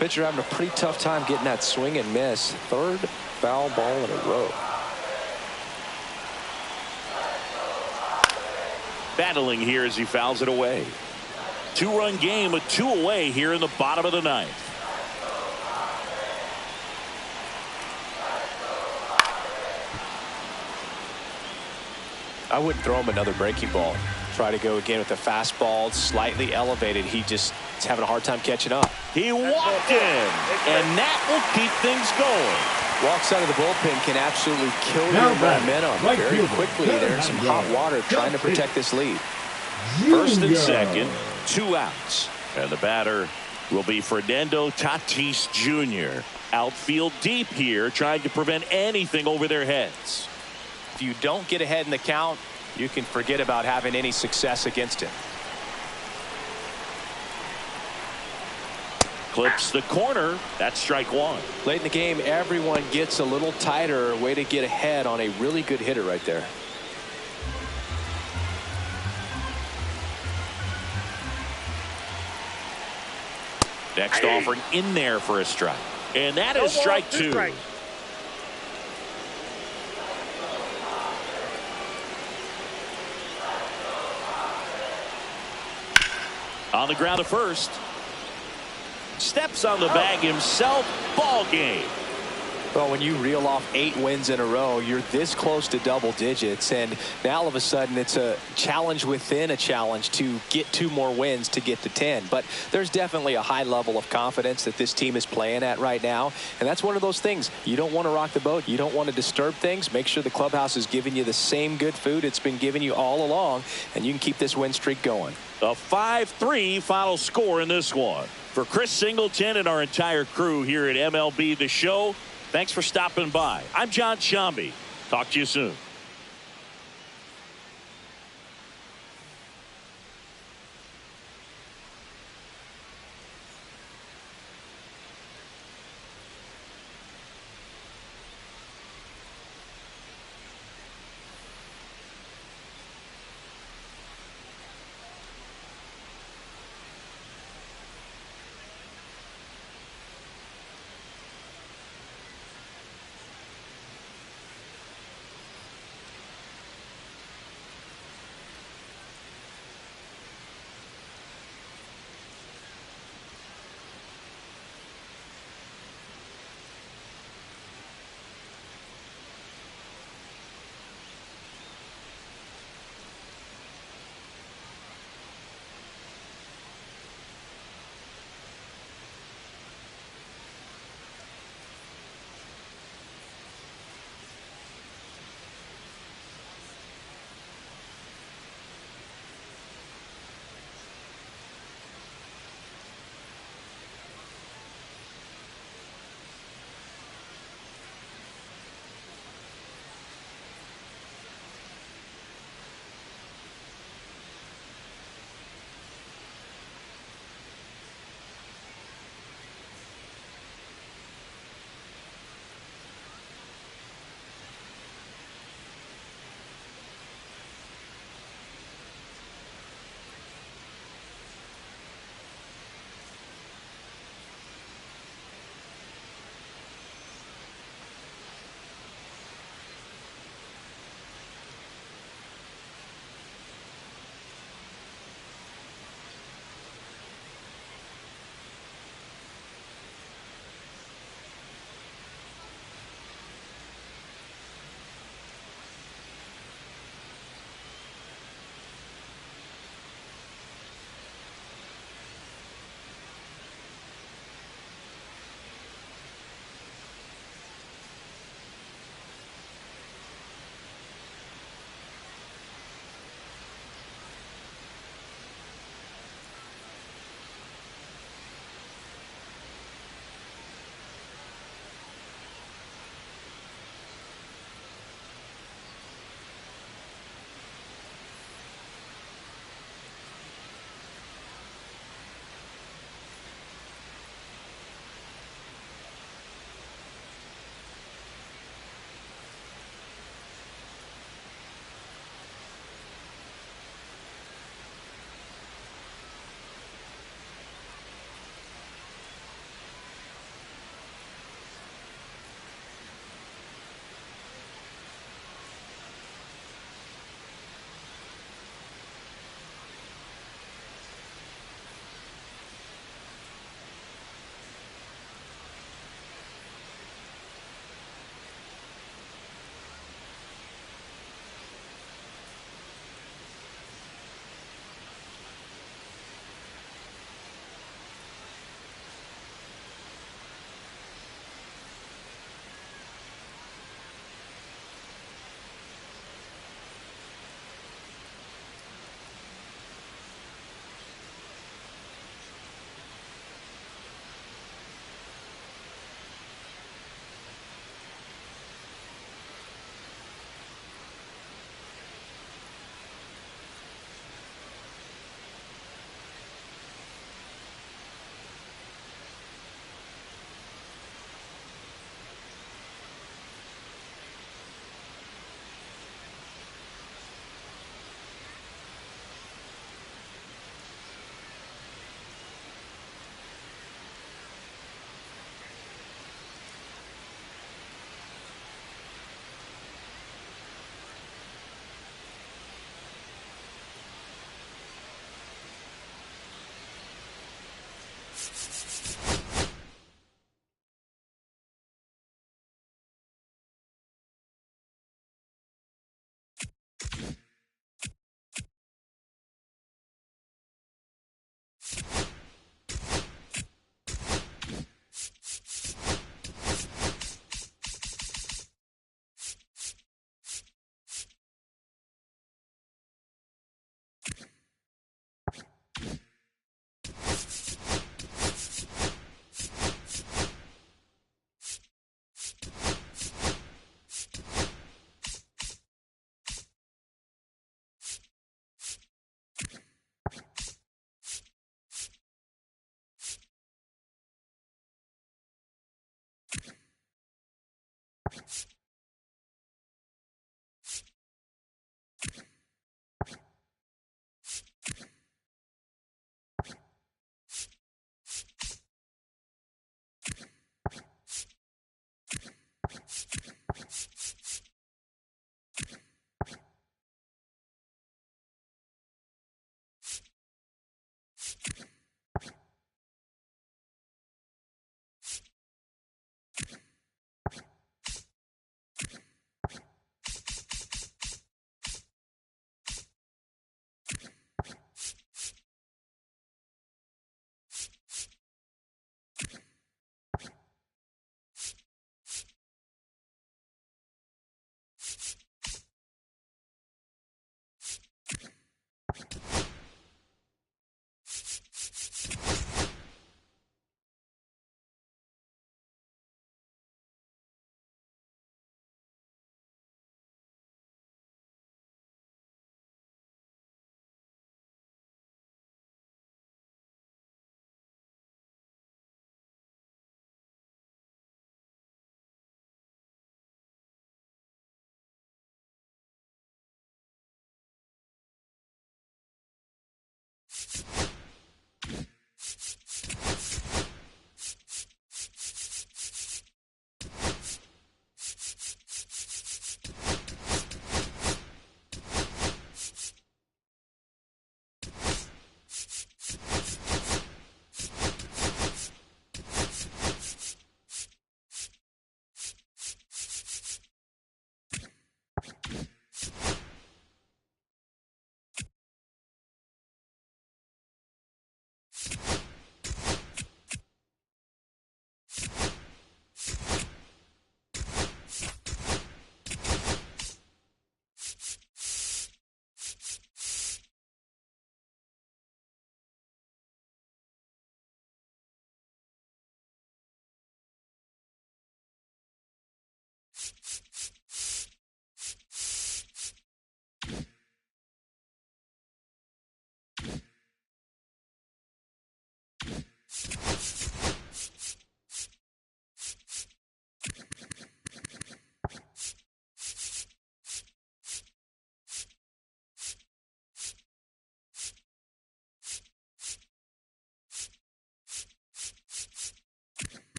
Pitcher having a pretty tough time getting that swing and miss. 3rd foul ball in a row. Battling here as he fouls it away. 2-run game with 2 away here in the bottom of the 9th. I wouldn't throw him another breaking ball. Try to go again with the fastball, slightly elevated. He just is having a hard time catching up. He walked in, and that will keep things going. Walks out of the bullpen can absolutely kill your momentum very quickly. They're in some hot water trying to protect this lead. First and second, 2 outs. And the batter will be Fernando Tatis Jr. Outfield deep here, trying to prevent anything over their heads. If you don't get ahead in the count, you can forget about having any success against him. Clips the corner. That's strike 1. Late in the game, everyone gets a little tighter. Way to get ahead on a really good hitter right there. Next offering in there for a strike. And that is strike 2. On the ground to first. Steps on the bag himself. Ball game. Well, when you reel off 8 wins in a row, you're this close to double digits, and now all of a sudden it's a challenge within a challenge to get 2 more wins to get to 10. But there's definitely a high level of confidence that this team is playing at right now, and that's one of those things. You don't want to rock the boat. You don't want to disturb things. Make sure the clubhouse is giving you the same good food it's been giving you all along, and you can keep this win streak going. A 5-3 final score in this one. For Chris Singleton and our entire crew here at MLB The Show, thanks for stopping by. I'm John Shambi. Talk to you soon.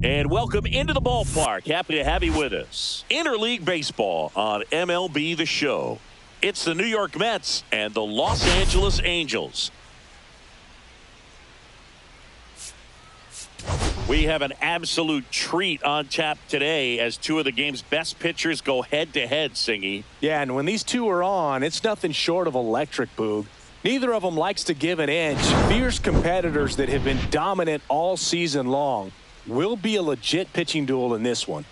And welcome into the ballpark. Happy to have you with us. Interleague baseball on MLB The Show. It's the New York Mets and the Los Angeles Angels. We have an absolute treat on tap today as two of the game's best pitchers go head-to-head, Singy. Yeah, and when these two are on, it's nothing short of electric, Boog. Neither of them likes to give an inch. Fierce competitors that have been dominant all season long. Will be a legit pitching duel in this one.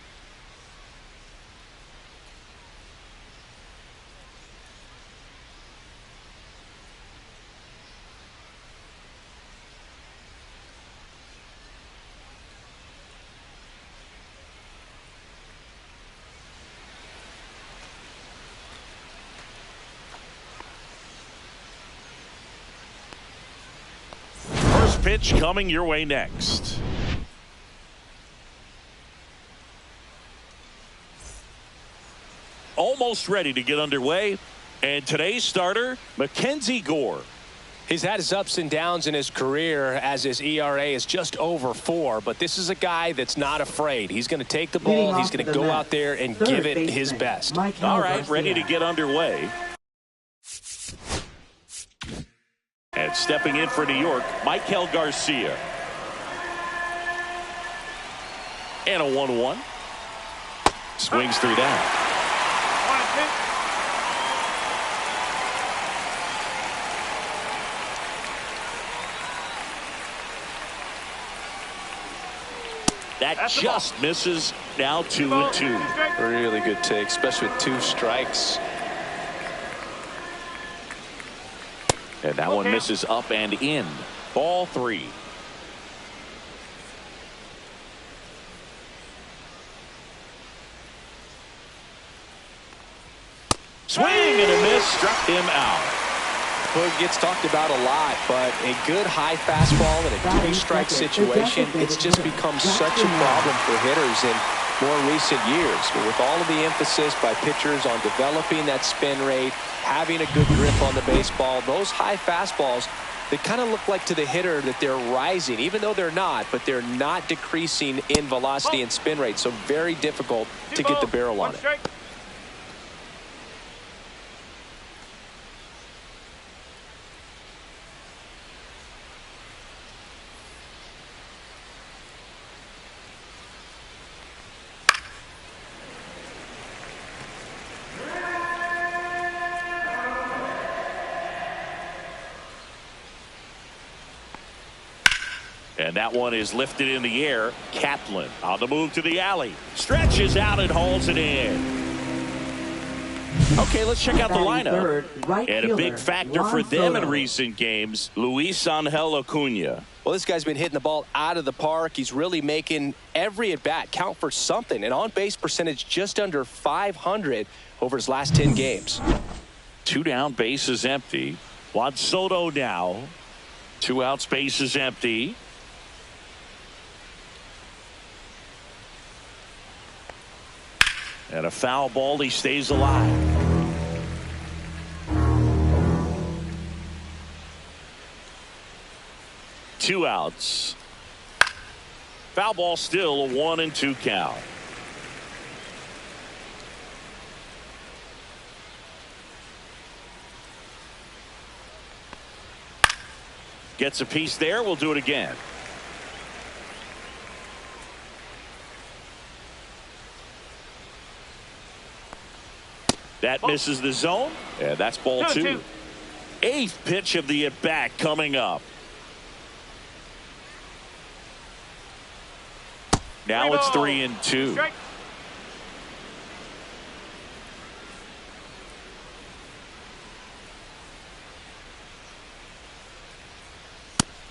First pitch coming your way next. Almost ready to get underway. And today's starter, Mackenzie Gore. He's had his ups and downs in his career as his ERA is just over 4. But this is a guy that's not afraid. He's going to take the ball. He's going to go out there and give it his best. All right, ready to get underway. And stepping in for New York, Michael Garcia. And a 1-1. Swings through that. That just misses. Now 2-2. Really good take, especially with 2 strikes. And that one misses up and in. Ball 3. Swing and a miss. Struck him out. Boog gets talked about a lot, but a good high fastball in a 2-strike situation, it's just become such a problem for hitters in more recent years. But with all of the emphasis by pitchers on developing that spin rate, having a good grip on the baseball, those high fastballs, they kind of look like to the hitter that they're rising, even though they're not, but they're not decreasing in velocity and spin rate. So very difficult to get the barrel on it. And that one is lifted in the air. Kaplan on the move to the alley. Stretches out and hauls it in. Okay, let's check out the lineup. And a big factor for them in recent games, Luis Angel Acuna. Well, this guy's been hitting the ball out of the park. He's really making every at-bat count for something. An on-base percentage just under .500 over his last 10 games. 2 down, bases empty. Juan Soto now. 2 outs, bases empty. And a foul ball, he stays alive. Two outs. Foul ball, still a 1-2 count. Gets a piece there. We'll do it again. That misses the zone. And that's ball 2. 8th pitch of the at-bat coming up. Now it's 3-2.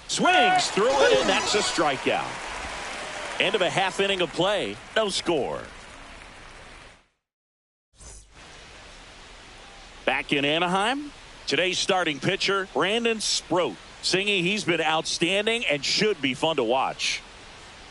Swings through it, and that's a strikeout. End of a half inning of play. No score. Back in Anaheim, today's starting pitcher, Brandon Sproat. Singing, he's been outstanding and should be fun to watch.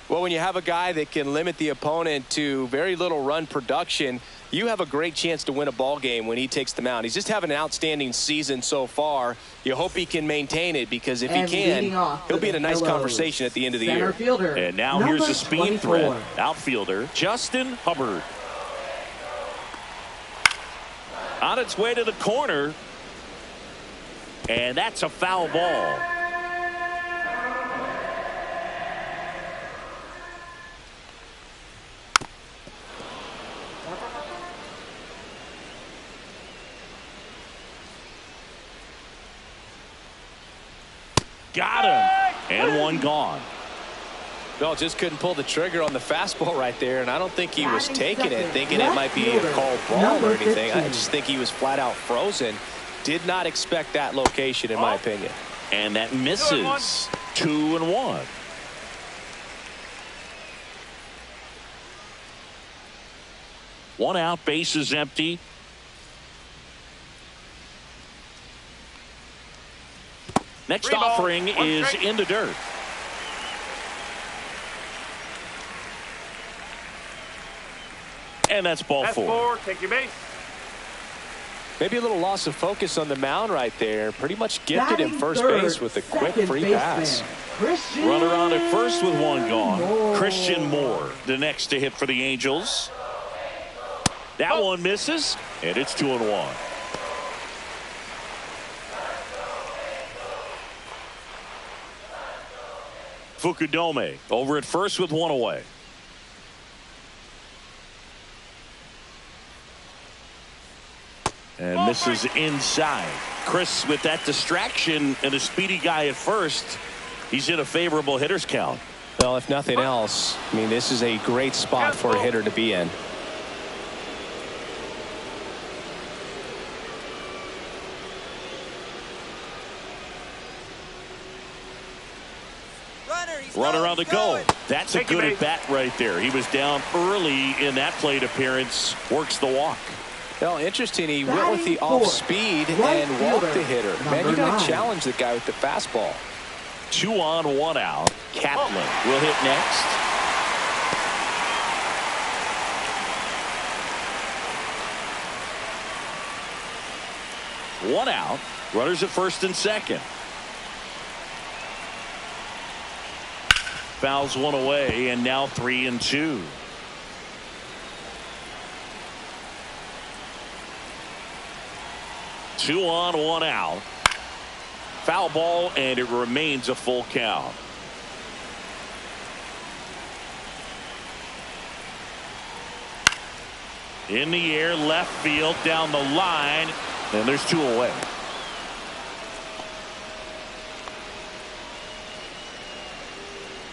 Well, when you have a guy that can limit the opponent to very little run production, you have a great chance to win a ball game when he takes the mound. He's just having an outstanding season so far. You hope he can maintain it, because if he can, he'll be in a nice conversation at the end of the year. And now here's a speed threat. Outfielder Justin Hubbard. On its way to the corner. And that's a foul ball. Got him. And one gone. Bell just couldn't pull the trigger on the fastball right there, and I don't think he was taking it, thinking it might be a called ball or anything. I just think he was flat out frozen. Did not expect that location, in my opinion. And that misses. 2-1. One out, bases empty. Next offering is in the dirt. And that's ball four. Take your base. Maybe a little loss of focus on the mound right there. Pretty much gifted him first base with a quick free pass. Runner on at first with one gone. Christian Moore, the next to hit for the Angels. That one misses, and it's 2-1. Fukudome over at first with one away. And misses inside. Chris, with that distraction and a speedy guy at first, he's in a favorable hitter's count. Well, if nothing else, I mean, this is a great spot for a hitter to be in. Runner on the go. That's a good at bat right there. He was down early in that plate appearance. Works the walk. Well, interesting. He went with the off speed and walked the hitter. Man, you got to challenge the guy with the fastball. 2 on, 1 out. Kaplan will hit next. One out. Runners at first and second. Fouls one away, and now 3-2. Two on, 1 out. Foul ball, and it remains a full count. In the air, left field, down the line, and there's 2 away.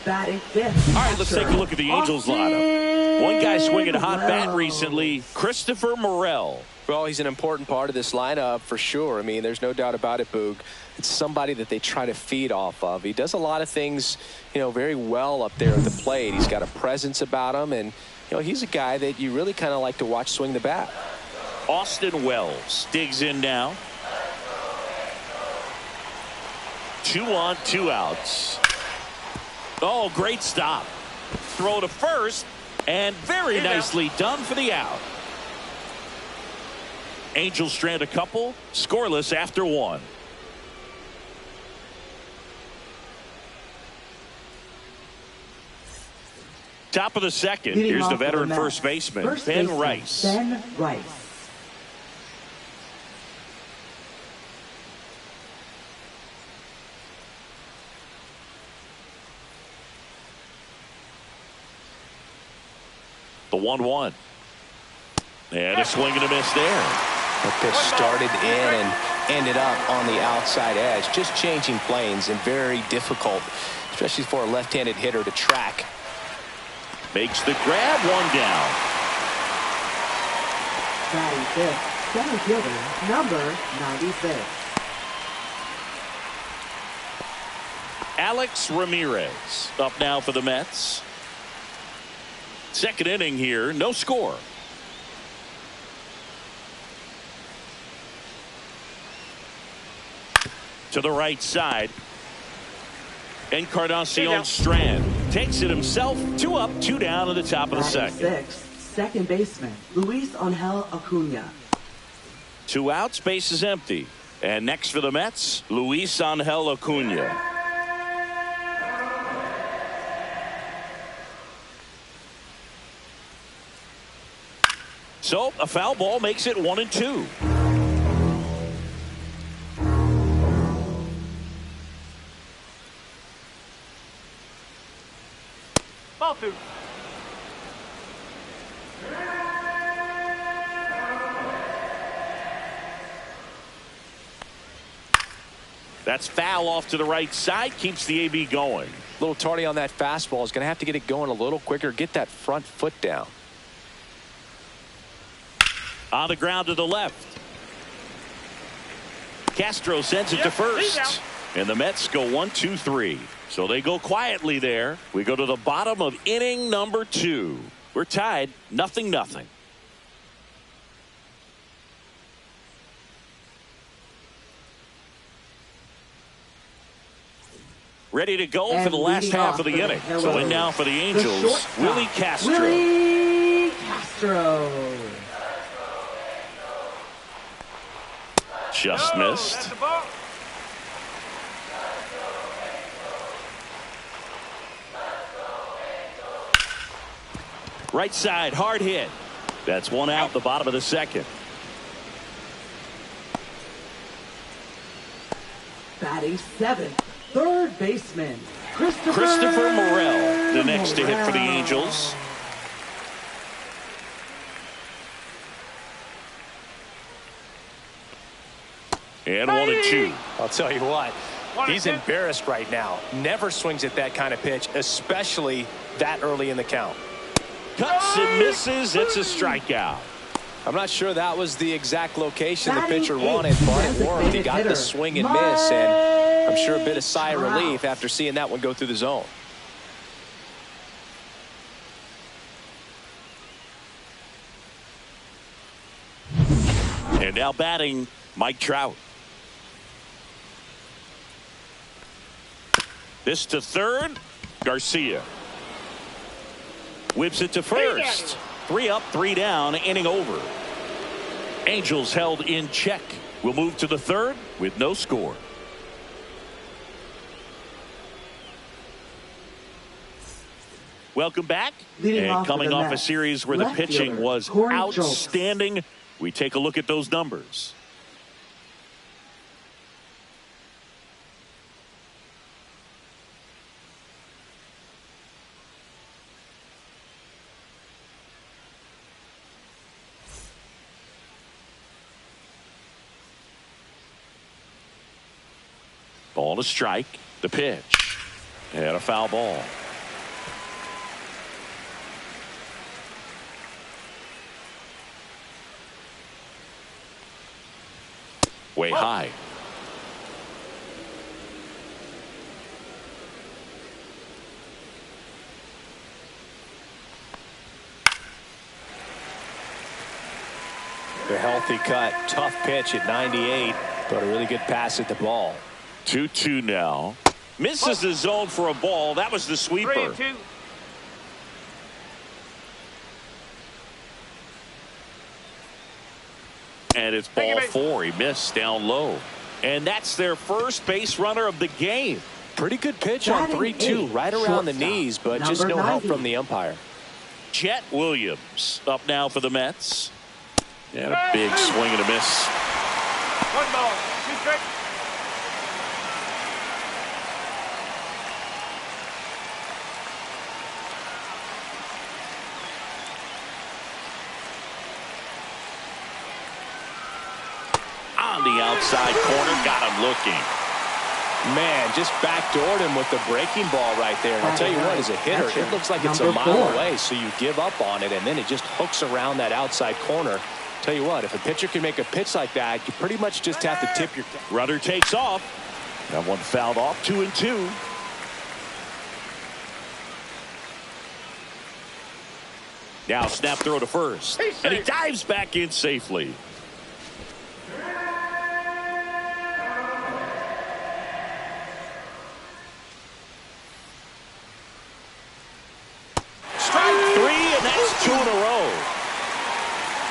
Batting fifth. All right, let's take a look at the Angels lineup. One guy swinging a hot bat recently, Christopher Morel. Well, he's an important part of this lineup for sure. I mean, there's no doubt about it, Boog. It's somebody that they try to feed off of. He does a lot of things, you know, very well up there at the plate. He's got a presence about him, and, you know, he's a guy that you really kind of like to watch swing the bat. Austin Wells digs in now. 2 on, 2 outs. Oh, great stop. Throw to first, and very nicely done for the out. Angels strand a couple, scoreless after 1. Top of the second. Here's the veteran first baseman, Ben Rice. Ben Rice. The 1-1. And a swing and a miss there. That pitch started in and ended up on the outside edge. Just changing planes, and very difficult, especially for a left-handed hitter to track. Makes the grab, 1 down. Batting fifth, center fielder, number 96. Alex Ramirez up now for the Mets. Second inning here, no score. To the right side. Encarnacion Strand takes it himself. 2 up, 2 down in the top of the second. 6, second baseman, Luis Angel Acuna. 2 outs, base is empty. And next for the Mets, Luis Angel Acuna. So a foul ball makes it 1-2. Ball 2. That's foul off to the right side. Keeps the AB going. A little tardy on that fastball. Is going to have to get it going a little quicker. Get that front foot down. On the ground to the left. Castro sends it to first. And the Mets go 1-2-3. So they go quietly there. We go to the bottom of inning number 2. We're tied 0-0. Ready to go for the last half of the inning. So in now for the Angels, Willie Castro. Willie Castro. Just missed. Right side, hard hit. That's 1 out, the bottom of the second. Batting 7th, third baseman, Christopher Morel, the next to hit for the Angels. And 1-2. I'll tell you what, he's embarrassed right now. Never swings at that kind of pitch, especially that early in the count. Cuts and misses. It's a strikeout. I'm not sure that was the exact location the pitcher wanted, but it worked. He got the swing and miss, and I'm sure a bit of sigh of relief after seeing that one go through the zone. And now batting, Mike Trout. This to third, Garcia. Whips it to first. 3 up, 3 down, inning over. Angels held in check. We'll move to the third with no score. Welcome back. And coming off a series where the pitching was outstanding, we take a look at those numbers. Ball to strike. The pitch. And a foul ball. Way high. The healthy cut. Tough pitch at 98, but a really good pass at the ball. 2-2 now. Misses the zone for a ball. That was the sweeper. 3-2. And it's ball 4. He missed down low. And that's their first base runner of the game. Pretty good pitch on 3-2, right around the knees, but just no help from the umpire. Chet Williams up now for the Mets. And a big swing and a miss. 1 ball, 2 strikes. On the outside corner, got him looking. Man, just backdoored him with the breaking ball right there. And I'll tell you what, as a hitter, it looks like it's a mile away, so you give up on it, and then it just hooks around that outside corner. Tell you what, if a pitcher can make a pitch like that, you pretty much just have to tip your... Runner takes off. That one fouled off. 2-2. Now snap throw to first. And he dives back in safely. in a row.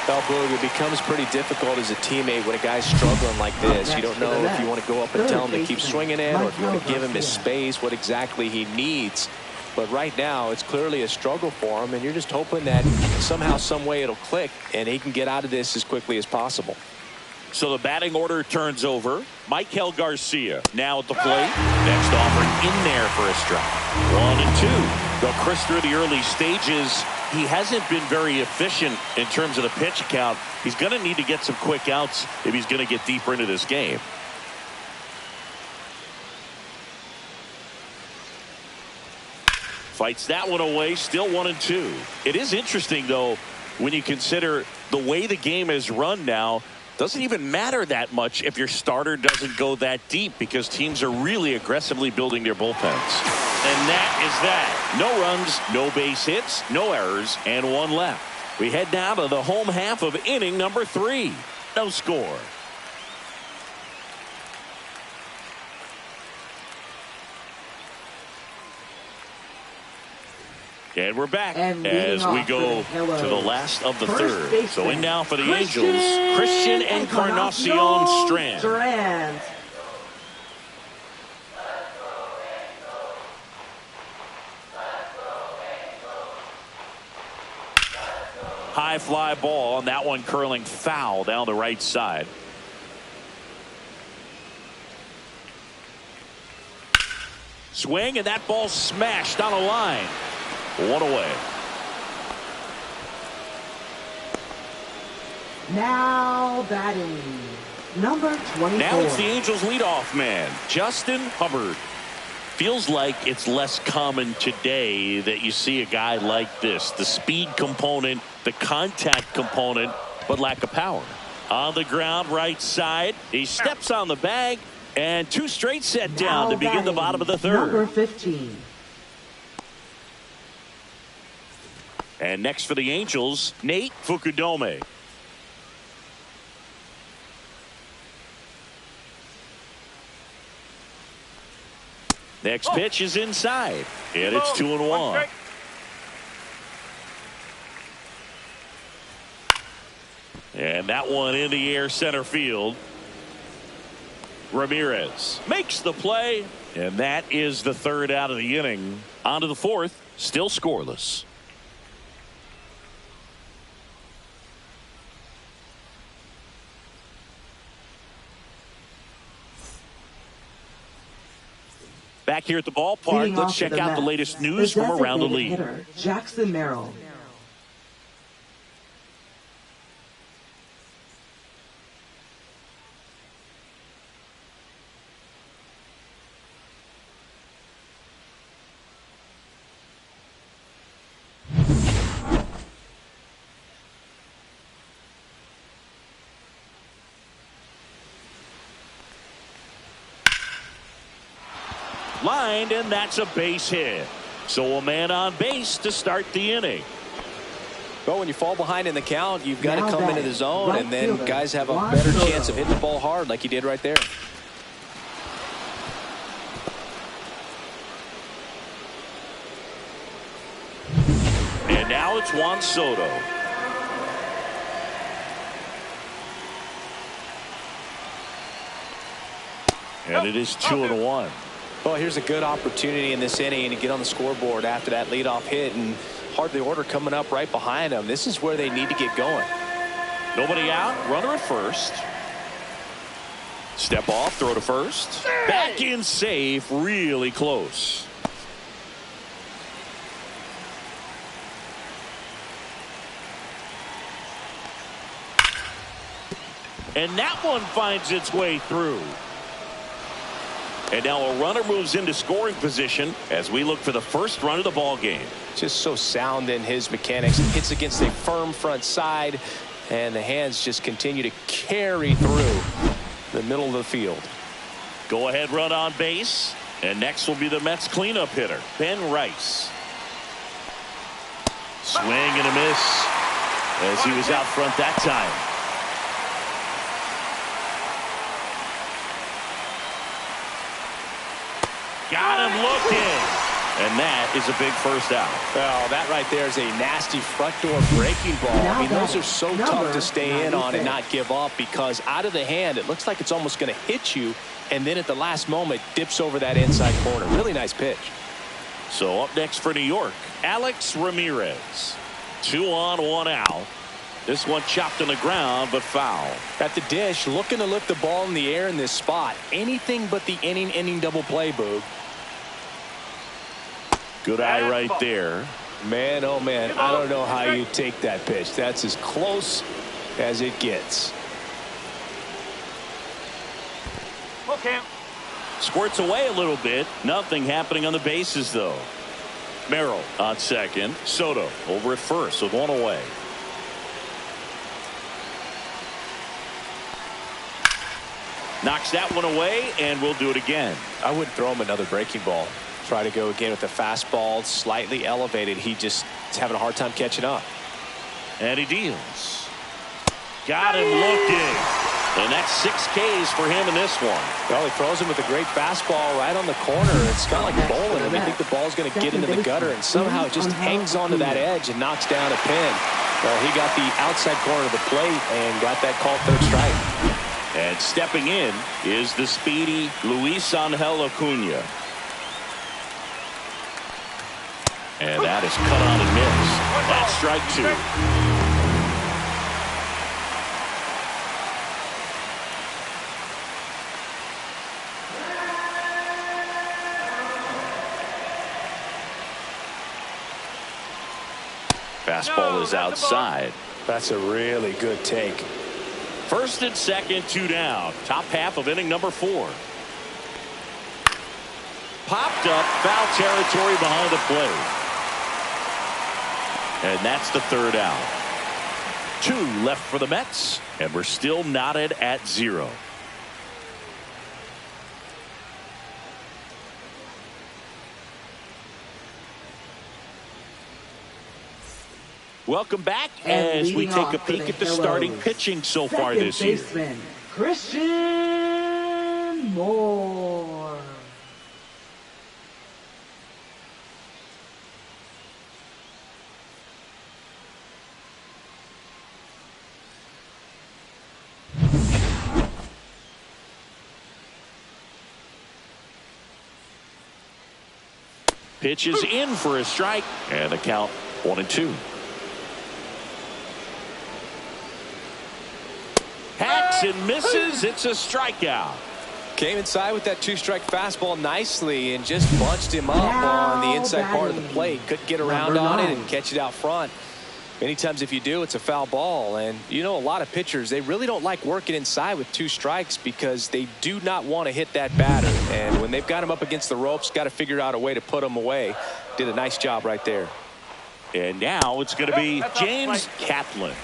Well, Boog, it becomes pretty difficult as a teammate when a guy's struggling like this. You don't know if you want to go up and tell him to keep swinging it or if you want to give him his space, what exactly he needs. But right now, it's clearly a struggle for him, and you're just hoping that somehow, some way it'll click, and he can get out of this as quickly as possible. So the batting order turns over. Michael Garcia now at the plate. Next offering in there for a strike. 1-2. Though Chris, through the early stages, he hasn't been very efficient in terms of the pitch count. He's going to need to get some quick outs if he's going to get deeper into this game. Fights that one away. Still 1-2. It is interesting, though, when you consider the way the game is run now. Doesn't even matter that much if your starter doesn't go that deep because teams are really aggressively building their bullpens. And that is that. No runs, no base hits, no errors, and one left. We head down to the home half of inning number 3. No score. And we're back as we go to the last of the third. So in now for the Angels, Christian Encarnacion Strand. High fly ball, and that one curling foul down the right side. Swing, and that ball smashed on a line. One away. Now batting, number 24. Now it's the Angels leadoff man, Justin Hubbard. Feels like it's less common today that you see a guy like this. The speed component, the contact component, but lack of power. On the ground, right side. He steps on the bag, and 2 straight set down to begin the bottom of the third. Number 15. And next for the Angels, Nate Fukudome. Next pitch is inside, and it's 2-1. And that one in the air center field. Ramirez makes the play, and that is the third out of the inning. On to the fourth, still scoreless. Back here at the ballpark, let's check out the latest news from around the league. Jackson Merrill. Lined, and that's a base hit. So a man on base to start the inning. Well, when you fall behind in the count, you've got to come into the zone, and then guys have a better chance of hitting the ball hard like he did right there. And now it's Juan Soto. And it is 2-1. Well, here's a good opportunity in this inning to get on the scoreboard after that leadoff hit, and hardly order coming up right behind them. This is where they need to get going. Nobody out, runner at first. Step off, throw to first. Back in safe, really close. And that one finds its way through. And now a runner moves into scoring position as we look for the first run of the ball game. Just so sound in his mechanics. Hits against a firm front side, and the hands just continue to carry through the middle of the field. Go ahead run on base. And next will be the Mets cleanup hitter, Ben Rice. Swing and a miss as he was out front that time. Got him looking. And that is a big first out. Well, that right there is a nasty front door breaking ball. I mean, those are so tough to stay in on and not give up, because out of the hand, it looks like it's almost going to hit you, and then at the last moment, dips over that inside corner. Really nice pitch. So up next for New York, Alex Ramirez. 2 on, 1 out. This one chopped on the ground, but foul. At the dish, looking to lift the ball in the air in this spot. Anything but the inning double play, Boog. Good eye right there. Man, oh man, I don't know how you take that pitch. That's as close as it gets. Okay. Squirts away a little bit. Nothing happening on the bases, though. Merrill on second. Soto over at first with 1 away. Knocks that one away, and we'll do it again. I wouldn't throw him another breaking ball. Try to go again with the fastball, slightly elevated. He just is having a hard time catching up. And he deals. Got him looking. And that's 6 Ks for him in this one. Well, he throws him with a great fastball right on the corner. It's kind of like bowling. I think the ball's going to get into the gutter, and somehow it just hangs onto that edge and knocks down a pin. Well, he got the outside corner of the plate and got that called third strike. And stepping in is the speedy Luis Angel Acuna. And that is cut on and missed. That's strike 2. Fastball is outside. That's a really good take. First and second, 2 down. Top half of inning number 4. Popped up, foul territory behind the plate. And that's the 3rd out. 2 left for the Mets, and we're still knotted at 0. Welcome back as we take a peek at the starting pitching so far this year. Baseman, Christian Moore. Pitch is in for a strike, and the count 1-2. Hacks and misses. It's a strikeout. Came inside with that 2-strike fastball nicely and just bunched him up on the inside part of the plate. Couldn't get around on it and catch it out front. Many times if you do, it's a foul ball. And you know, a lot of pitchers, they really don't like working inside with 2 strikes because they do not want to hit that batter. And when they've got him up against the ropes, got to figure out a way to put him away. Did a nice job right there. And now it's going to be James Kaplan.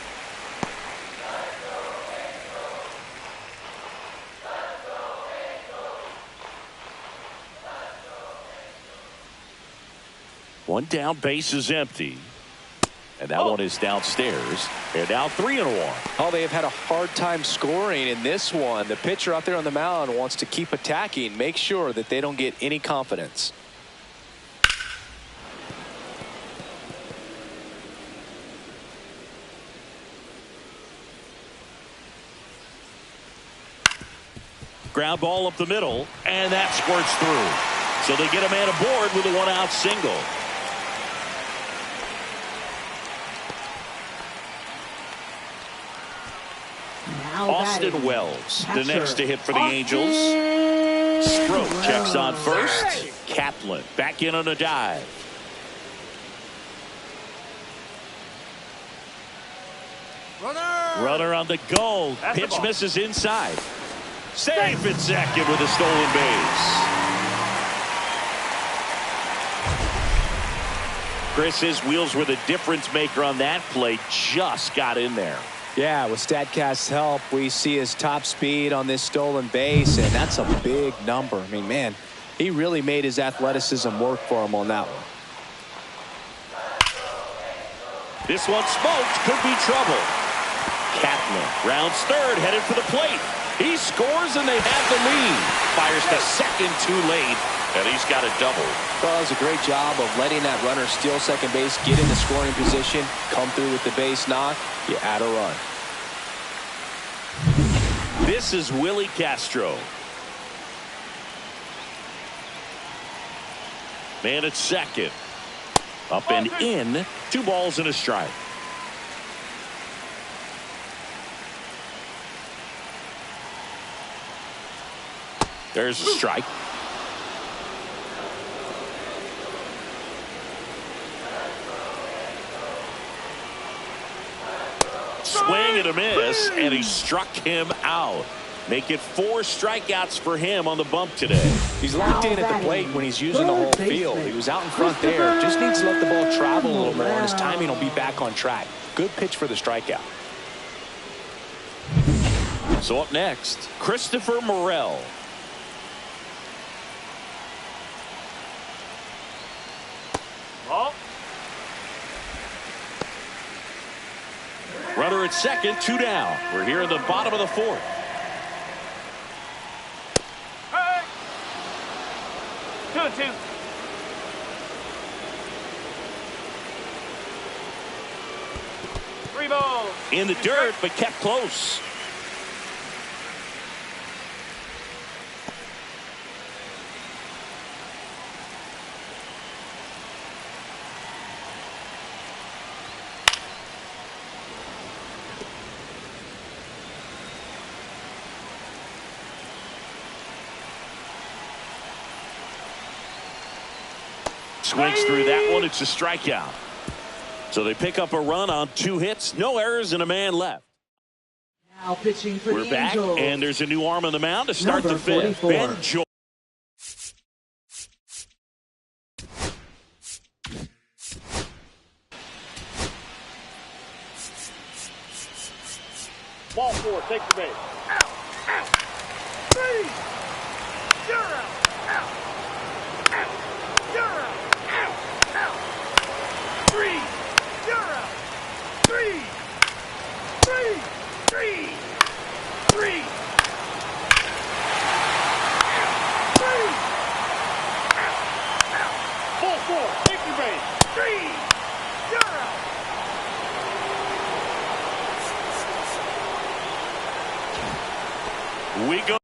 One down, base is empty. And that one is downstairs. And now 3-1. Oh, they have had a hard time scoring in this one. The pitcher out there on the mound wants to keep attacking, make sure that they don't get any confidence. Ground ball up the middle, and that squirts through. So they get a man aboard with a 1-out single. Austin Wells, the next to hit for the Angels. Stroh checks on first. Kaplan back in on a dive. Runner on the go. Pitch misses inside. Safe at second with a stolen base. Chris, his wheels were the difference maker on that play. Just got in there. Yeah, with StatCast's help, we see his top speed on this stolen base, and that's a big number. I mean, man, he really made his athleticism work for him on that one. This one smoked, could be trouble. Kaplan rounds third, headed for the plate. He scores, and they have the lead. Fires to second too late, And he's got a double. Well, it was a great job of letting that runner steal second base, get in the scoring position, come through with the base knock. You add a run. This is Willie Castro. Man at second. Up and in. 2 balls and a strike. There's a strike. Swing and a miss, and he struck him out. Make it 4 strikeouts for him on the bump today. He's locked in at the plate when he's using the whole field. He was out in front there. Just needs to let the ball travel a little more, and his timing will be back on track. Good pitch for the strikeout. So up next, Christopher Morel. Ball. Runner at second, 2 down. We're here in the bottom of the 4th. Hey. 2-2. Three balls. In the dirt, but kept close. Swings through that one. It's a strikeout. So they pick up a run on 2 hits, no errors, and a man left. Now pitching for We're the back, Angels. and there's a new arm on the mound to start Number the 5th. 44. Ben Joy. Ball 4. Take the base. Out. Out. 3. You're out. Out. Out. You're out. Out. Out. 3. You're out. 3. 3. 3. 3. 3. Out. Out. Ball 4. Take the base. 3. You're out. We go.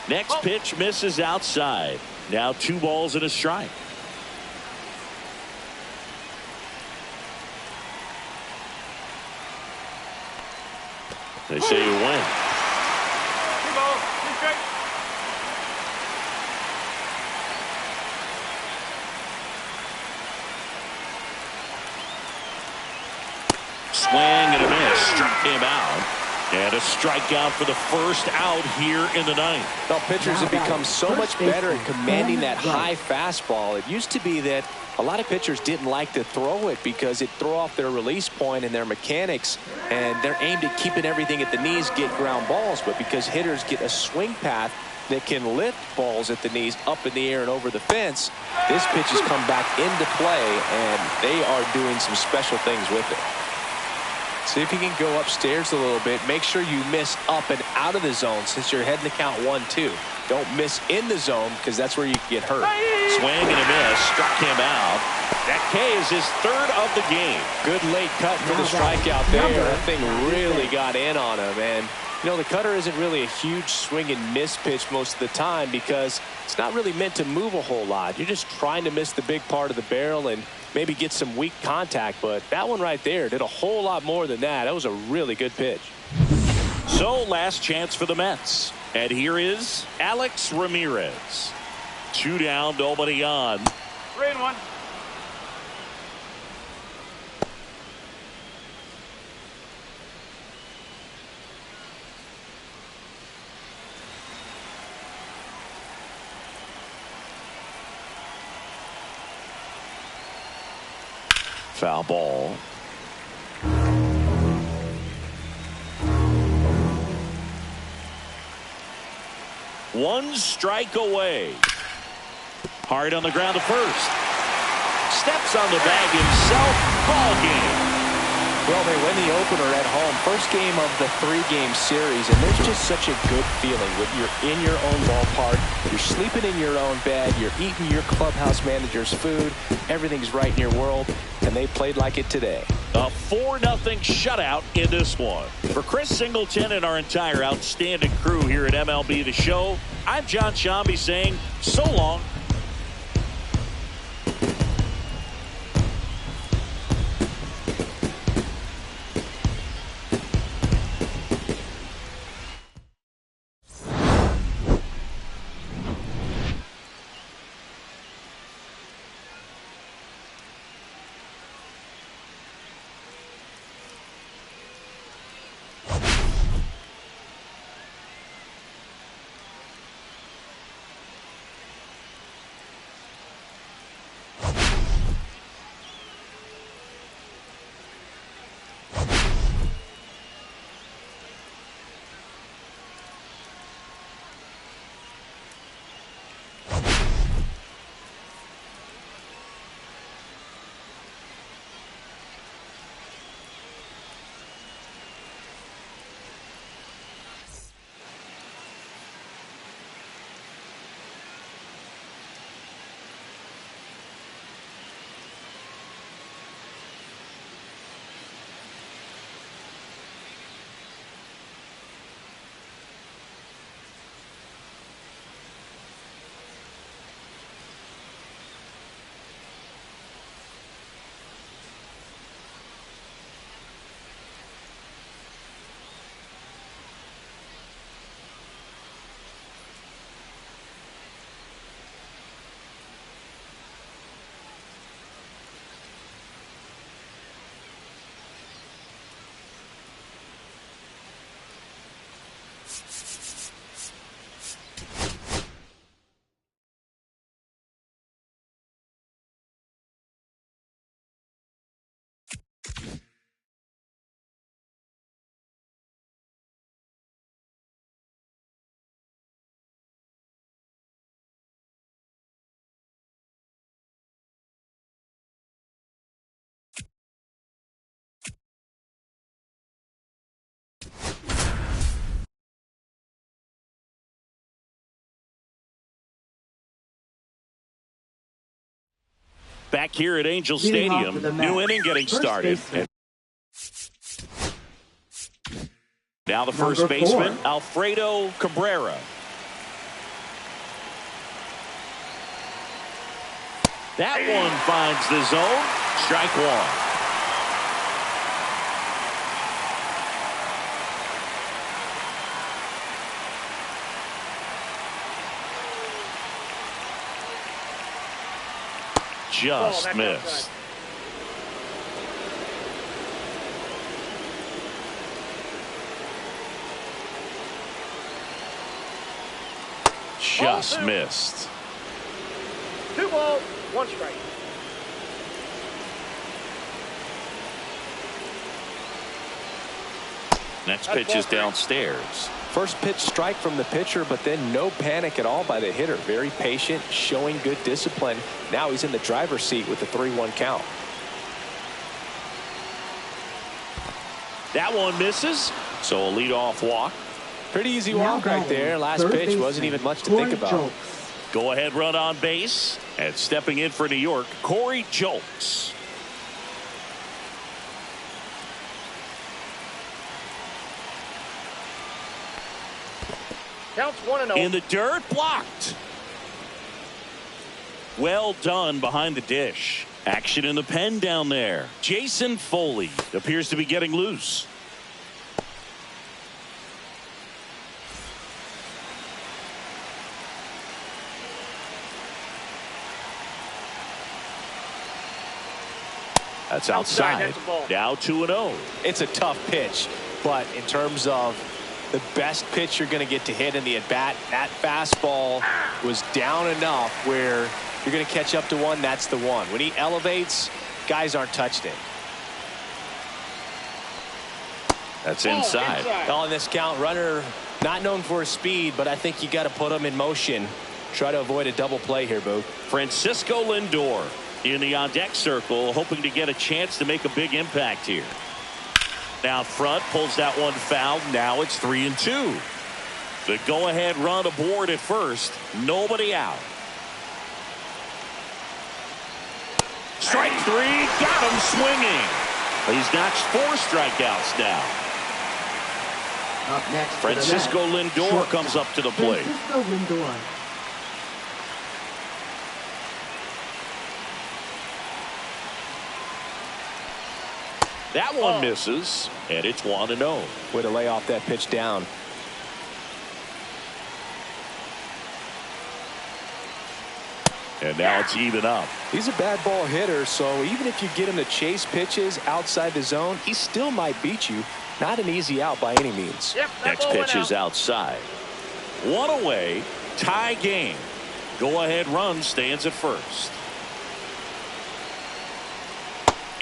Next pitch misses outside. Now 2 balls and a strike. They say you win. 2 balls. 2 strikes. Swing and a miss. Struck him out. And a strikeout for the first out here in the 9th. Well, pitchers have become so much better at commanding that high fastball. It used to be that a lot of pitchers didn't like to throw it because it throw off their release point and their mechanics, and they're aimed at keeping everything at the knees, get ground balls. But because hitters get a swing path that can lift balls at the knees up in the air and over the fence, this pitch has come back into play, and they are doing some special things with it. See if you can go upstairs a little bit. Make sure you miss up and out of the zone since you're heading to count 1-2. Don't miss in the zone because that's where you can get hurt. Swing and a miss. Struck him out. That K is his 3rd of the game. Good late cut for the strikeout there. That thing really got in on him. And, you know, the cutter isn't really a huge swing and miss pitch most of the time because it's not really meant to move a whole lot. You're just trying to miss the big part of the barrel and maybe get some weak contact. But that one right there did a whole lot more than that. That was a really good pitch. So last chance for the Mets. And here is Alex Ramirez. 2 down, nobody on. 3-1. Foul ball. One strike away. Hard on the ground to first. steps on the bag himself. Ball game. Well, they win the opener at home. First game of the 3-game series, and there's just such a good feeling when you're in your own ballpark. You're sleeping in your own bed. You're eating your clubhouse manager's food. Everything's right in your world, and they played like it today. A 4-0 shutout in this one. For Chris Singleton and our entire outstanding crew here at MLB The Show, I'm John Shambi saying so long. Back here at Angel Stadium, new inning getting started. Now the first baseman, Alfredo Cabrera. That one finds the zone. Strike one. Just missed. Just missed. 2 balls, 1 strike. Next pitch is downstairs. First pitch strike from the pitcher, but then no panic at all by the hitter. Very patient, showing good discipline. Now he's in the driver's seat with the 3-1 count. That one misses, so a leadoff walk. Pretty easy walk right there. Last pitch wasn't even much to think about. Go ahead run on base, and stepping in for New York, Corey Julks. Counts 1-0. In the dirt, blocked. Well done behind the dish. Action in the pen down there. Jason Foley appears to be getting loose. That's outside. Now 2-0. It's a tough pitch, but in terms of the best pitch you're going to get to hit in the at-bat, that fastball was down enough where you're going to catch up to one. That's the one. When he elevates, guys aren't touched it. That's inside. On this count, runner not known for his speed, but I think you got to put him in motion. Try to avoid a double play here, Boo. Francisco Lindor in the on-deck circle, hoping to get a chance to make a big impact here. Now front, pulls that one foul. Now it's 3-2. The go-ahead run aboard at first. Nobody out. Strike three. Got him swinging. He's notched 4 strikeouts now. Up next, Francisco Lindor comes up to the plate. Francisco Lindor. That one misses, and it's 1-0. Way to lay off that pitch down. And now it's even up. He's a bad ball hitter, so even if you get him to chase pitches outside the zone, he still might beat you. Not an easy out by any means. Next pitch is outside. 1 away, tie game. Go-ahead run stands at first.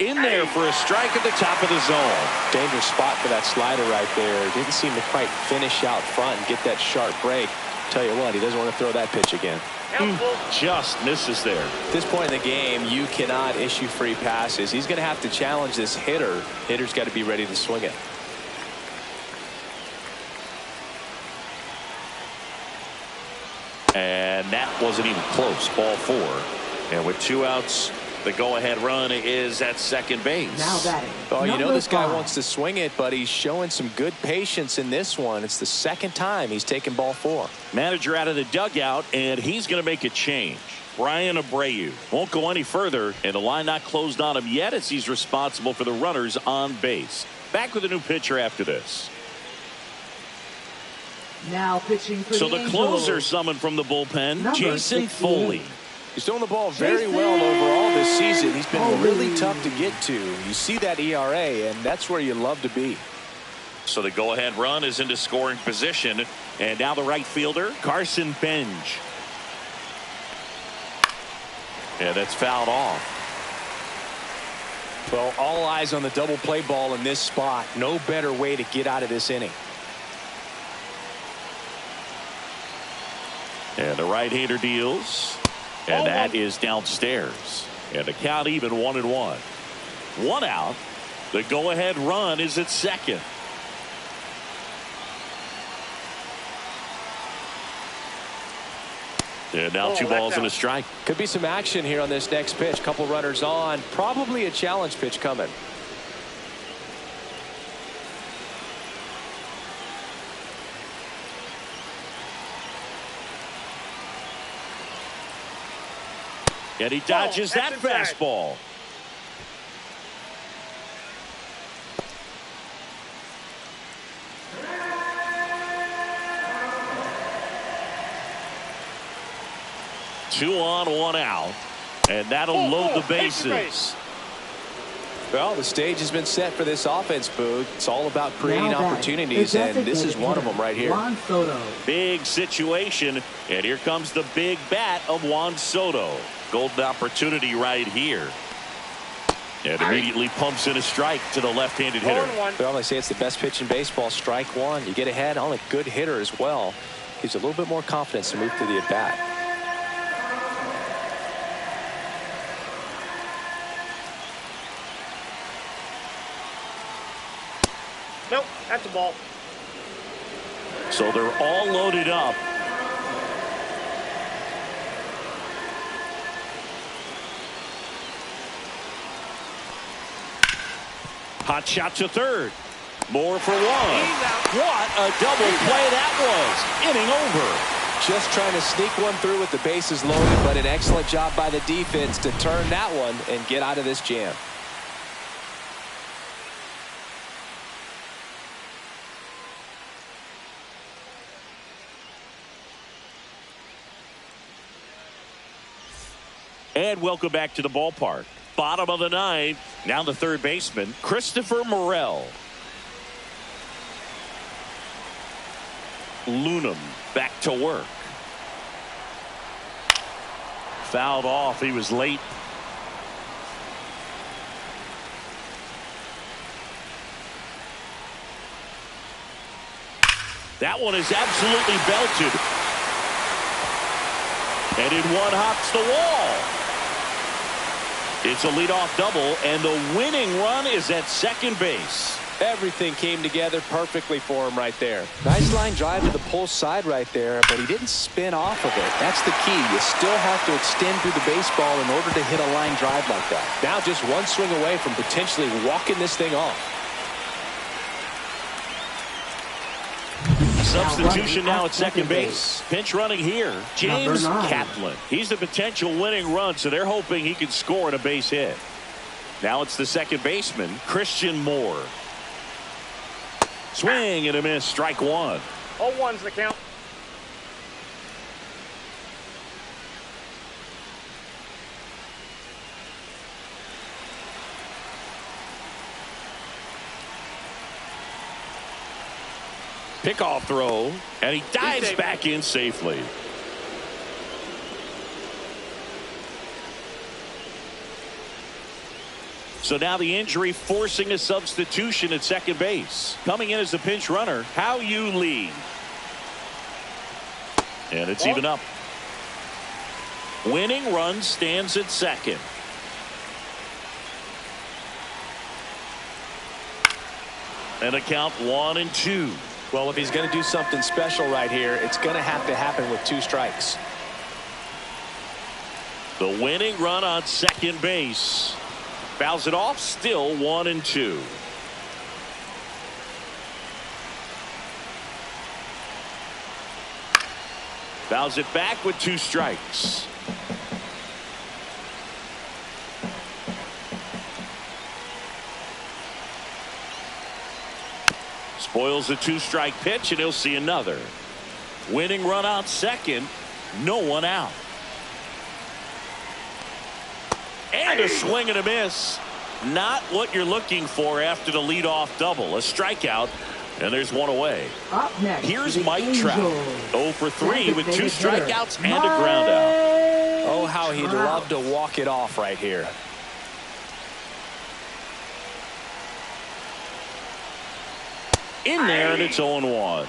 In there for a strike at the top of the zone. Dangerous spot for that slider right there. Didn't seem to quite finish out front and get that sharp break. Tell you what, he doesn't want to throw that pitch again. Just misses there. At this point in the game, you cannot issue free passes. He's going to have to challenge this hitter. Hitter's got to be ready to swing it. And that wasn't even close. Ball 4. And with 2 outs, the go-ahead run is at second base. Now batting. Oh, you know this guy 5. wants to swing it, but he's showing some good patience in this one. It's the second time he's taken ball 4. Manager out of the dugout, and he's going to make a change. Brian Abreu won't go any further, and the line not closed on him yet as he's responsible for the runners on base. Back with a new pitcher after this. Now pitching for So the the Angels. closer summoned from the bullpen, Number Jason 68. Foley. He's throwing the ball very well overall this season. He's been really tough to get to. You see that ERA, and that's where you love to be. So the go-ahead run is into scoring position, and now the right fielder, Carson Benj. And that's fouled off. Well, all eyes on the double play ball in this spot. No better way to get out of this inning. And the right-hander deals. And that is downstairs. And the count even 1-1. 1 out. The go-ahead run is at second. And now 2 balls and a strike. Could be some action here on this next pitch. Couple runners on. Probably a challenge pitch coming. And he dodges that fastball. Two on, 1 out. And that'll load the bases. Well, the stage has been set for this offense, Boog. It's all about creating Now batting, opportunities, the and this is one of them right here. Juan Soto. Big situation. And here comes the big bat of Juan Soto. Golden opportunity right here. And immediately pumps in a strike to the left-handed hitter. Well, they say it's the best pitch in baseball. Strike one. You get ahead on a good hitter as well. Gives you a little bit more confidence to move through the at-bat. Nope, that's a ball. So they're all loaded up. Hot shot to third. More for 1. What a double play that was. Inning over. Just trying to sneak one through with the bases loaded, but an excellent job by the defense to turn that one and get out of this jam. And welcome back to the ballpark. Bottom of the 9th. Now the third baseman, Christopher Morel. Lunam back to work. Fouled off. He was late. That one is absolutely belted. And in one hops the wall. It's a leadoff double, and the winning run is at second base. Everything came together perfectly for him right there. Nice line drive to the pull side right there, but he didn't spin off of it. That's the key. You still have to extend through the baseball in order to hit a line drive like that. Now just one swing away from potentially walking this thing off. Substitution now at second base. Pinch running here, James Kaplan. He's the potential winning run, so they're hoping he can score on a base hit. Now it's the second baseman, Christian Moore. Swing and a miss, strike one. 0-1's the count. Pickoff throw, and he dives back in safely. So now the injury forcing a substitution at second base. Coming in as the pinch runner, How You Lee. And it's even up. Winning run stands at second. And a count 1-2. Well, if he's going to do something special right here, it's going to happen with 2 strikes. The winning run on second base. Fouls it off, still 1-2. Fouls it back with 2 strikes. Spoils the 2-strike pitch, and he'll see another. Winning run on second, no one out. And a swing and a miss. Not what you're looking for after the leadoff double. A strikeout, and there's one away. Up next, here's Mike Trout. 0 for 3 with 2 strikeouts and a ground out. Oh, how he'd love to walk it off right here. In there, and it's 0-1.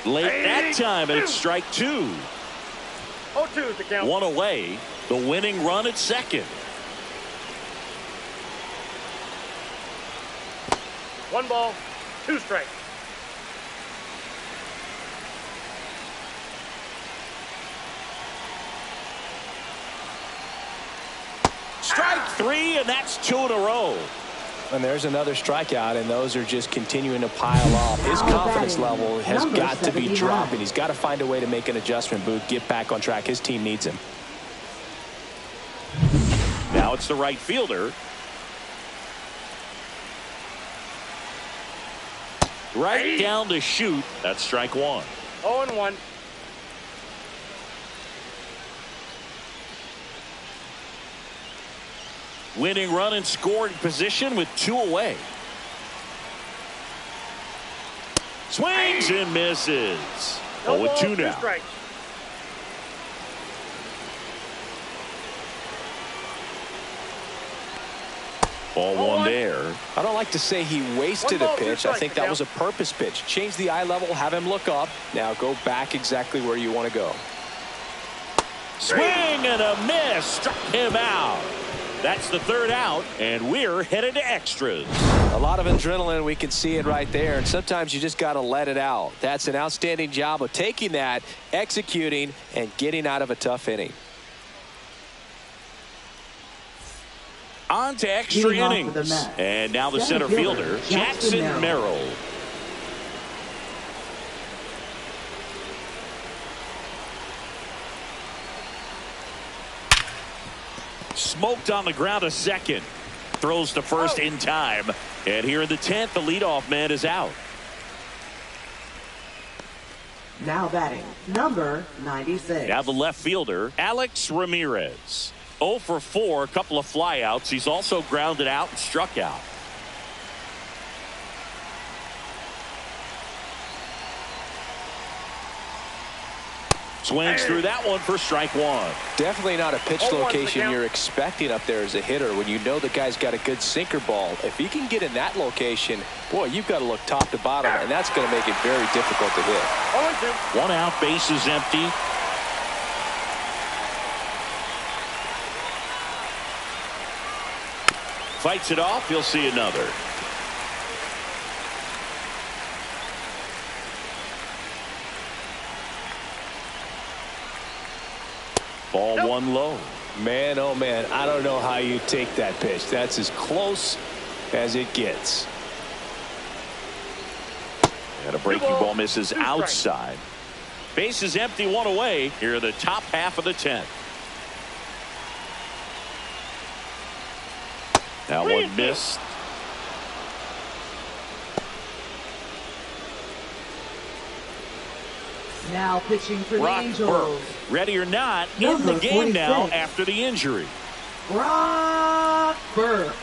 Late that time, and it's strike 2. 0-2's the count. One away. The winning run at second. 1 ball, 2 strikes. Strike 3, and that's 2 in a row. And there's another strikeout, and those are just continuing to pile up. His confidence level has got to be dropping. He's got to find a way to make an adjustment, Booth, get back on track. His team needs him. Now it's the right fielder. Right down to shoot. That's strike 1. 0-1. Winning run in scoring position with 2 away. Swings and misses. 0-2 now. 2 strikes. Ball 1 there. I don't like to say he wasted a pitch. I think that was a purpose pitch. Change the eye level, have him look up. Now go back exactly where you want to go. Swing and a miss. Struck him out. That's the 3rd out, and we're headed to extras. A lot of adrenaline, we can see it right there, and sometimes you just got to let it out. That's an outstanding job of taking that, executing, and getting out of a tough inning. On to extra innings. And now the center fielder, Jackson Merrill. Smoked on the ground a second. Throws to first in time. And here in the 10th, the leadoff man is out. Now batting, number 96. Now the left fielder, Alex Ramirez. 0 for 4, a couple of flyouts. He's also grounded out and struck out. Swings through that one for strike one. Definitely not a pitch location you're expecting up there as a hitter when you know the guy's got a good sinker ball. If he can get in that location, boy, you've got to look top to bottom, and that's going to make it very difficult to hit. 1 out, bases empty. Fights it off. He'll see another. Ball one low. Man, oh man, I don't know how you take that pitch. That's as close as it gets. And a breaking ball misses outside. Base is empty, 1 away. Here are the top half of the 10th. That one missed. Now pitching for the Brock Angels. Burke, ready or not, in the Number game now 46. after the injury. Brock Burke.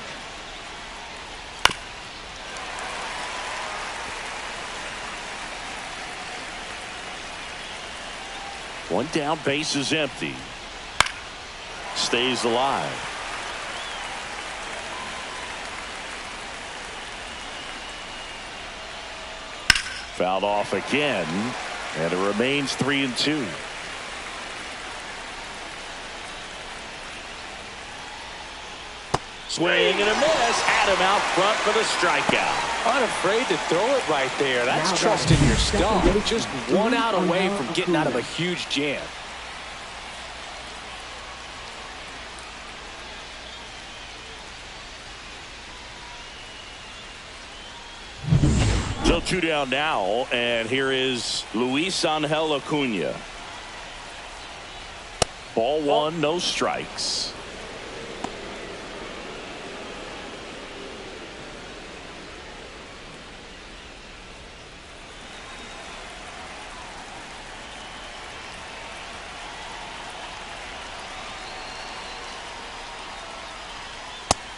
One down, base is empty. Stays alive. Fouled off again, and it remains 3-2. Swing and a miss. Had him out front for the strikeout. Unafraid to throw it right there. That's Now trusting your second stuff. baseman, Just 1 out away Luis from getting out of a Acuna. huge jam. So 2 down now, and here is Luis Angel Acuna. Ball 1, no strikes.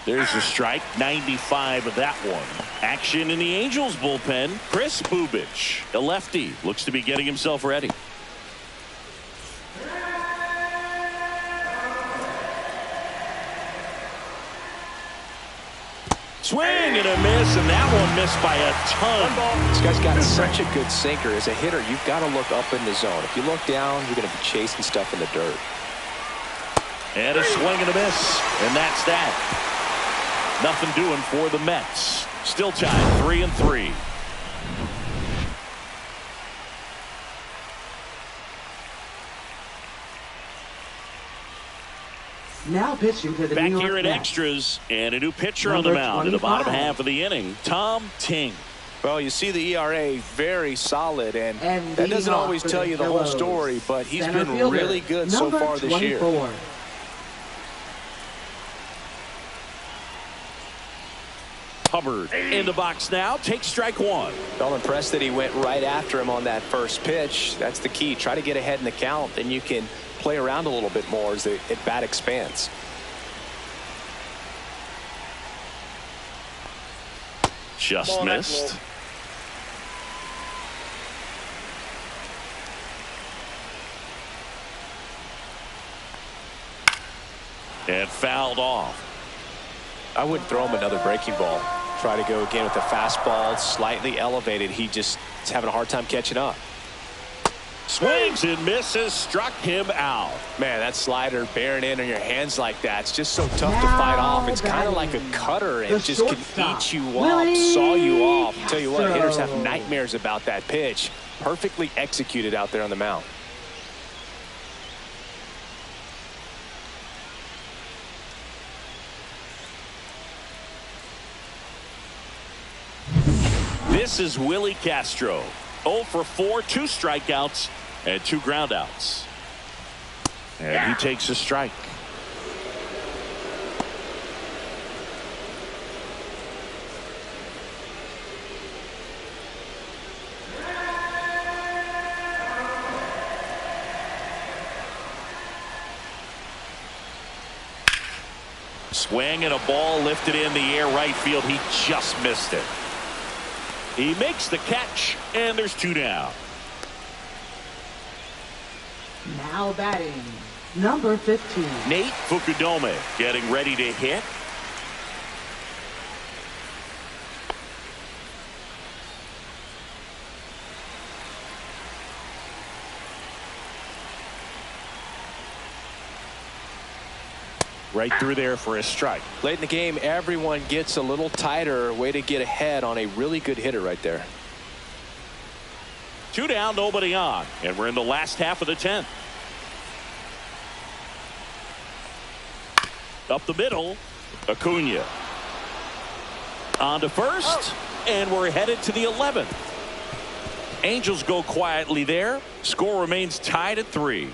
There's a strike, 95 of that one. Action in the Angels bullpen. Chris Bubich, a lefty, looks to be getting himself ready. Swing and a miss, and that one missed by a ton. This guy's got such a good sinker. As a hitter, you've got to look up in the zone. If you look down, you're going to be chasing stuff in the dirt. And a swing and a miss, and that's that. Nothing doing for the Mets. Still tied 3-3. Now pitching for the Back New York here at Mets. extras, and a new pitcher on the Number mound in the bottom 25. half of the inning, Tom Ting. Well, you see the ERA very solid, and And that doesn't leading off always for tell the you the whole Pillows, story, but he's center been fielder, really good so number far this year. 24. Hubbard in the box now, takes strike one. Well, impressed that he went right after him on that first pitch. That's the key. Try to get ahead in the count, then you can play around a little bit more as the at-bat expands. Just missed. And fouled off. I wouldn't throw him another breaking ball. Try to go again with the fastball, slightly elevated. He just is having a hard time catching up. Swings and misses, struck him out. Man, that slider bearing in on your hands like that, it's just so tough to fight off. It's kind of like a cutter and The just can shortstop, eat you off, Willie saw you off. Tell you what, hitters have Castro. nightmares about that pitch. Perfectly executed out there on the mound. This is Willie Castro. 0 for 4, 2 strikeouts, and 2 groundouts. And he takes a strike. Swing and a ball lifted in the air right field. He just missed it. He makes the catch, and there's 2 down. Now batting, number 15. Nate Fukudome getting ready to hit. Right through there for a strike. Late in the game, everyone gets a little tighter. Way to get ahead on a really good hitter right there. 2 down, nobody on, and we're in the last half of the 10th. Up the middle, Acuna. On to first, and we're headed to the 11th. Angels go quietly there. Score remains tied at 3.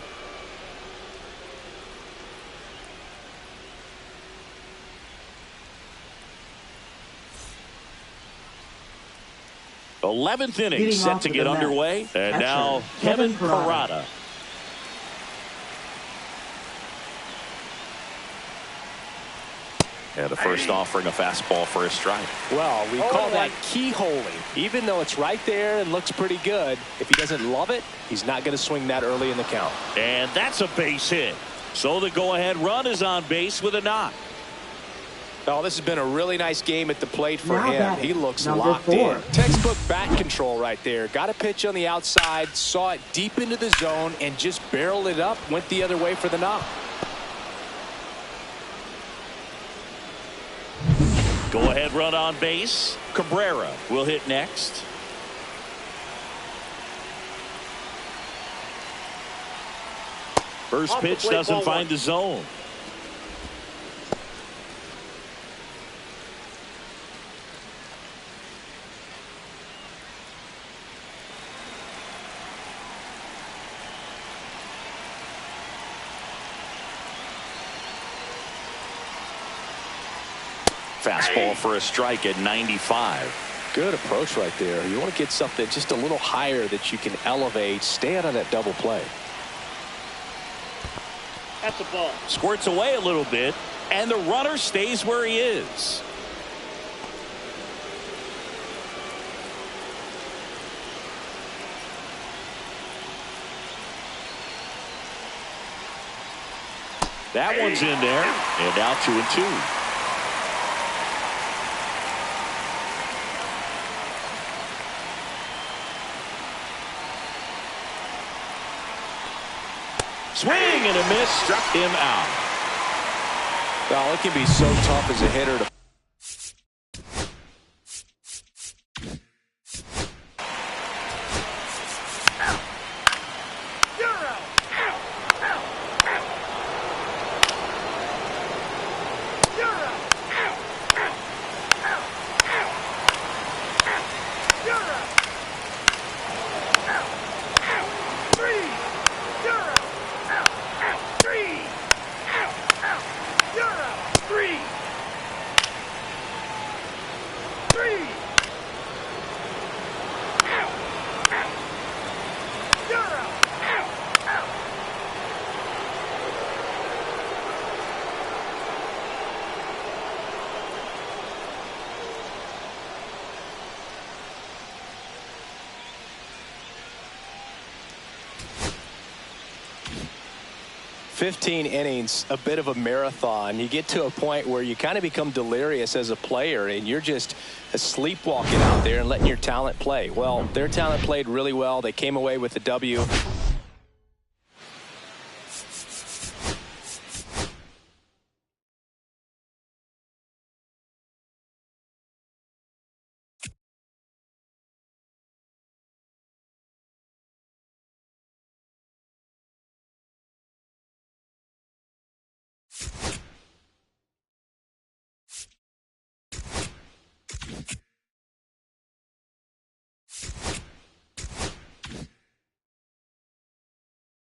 The 11th inning set to get underway. And now Kevin Parada. And the first offering a fastball for a strike. Well, we call that keyholing. Even though it's right there and looks pretty good, if he doesn't love it, he's not going to swing that early in the count. And that's a base hit. So the go-ahead run is on base with a knock. Oh, this has been a really nice game at the plate for Now him. batting, He looks number locked 4. in. Textbook bat control right there. Got a pitch on the outside, saw it deep into the zone, and just barreled it up, went the other way for the knock. Go-ahead run on base. Cabrera will hit next. First pitch doesn't find the zone. Fastball for a strike at 95. Good approach right there. You want to get something just a little higher that you can elevate. Stay out of that double play. That's a ball. Squirts away a little bit, and the runner stays where he is. That one's in there, and now 2-2. Swing and a miss, struck him out. Well, it can be so tough as a hitter to ...15 innings, a bit of a marathon. You get to a point where you kind of become delirious as a player and you're just sleepwalking out there and letting your talent play. Well, their talent played really well. They came away with the W.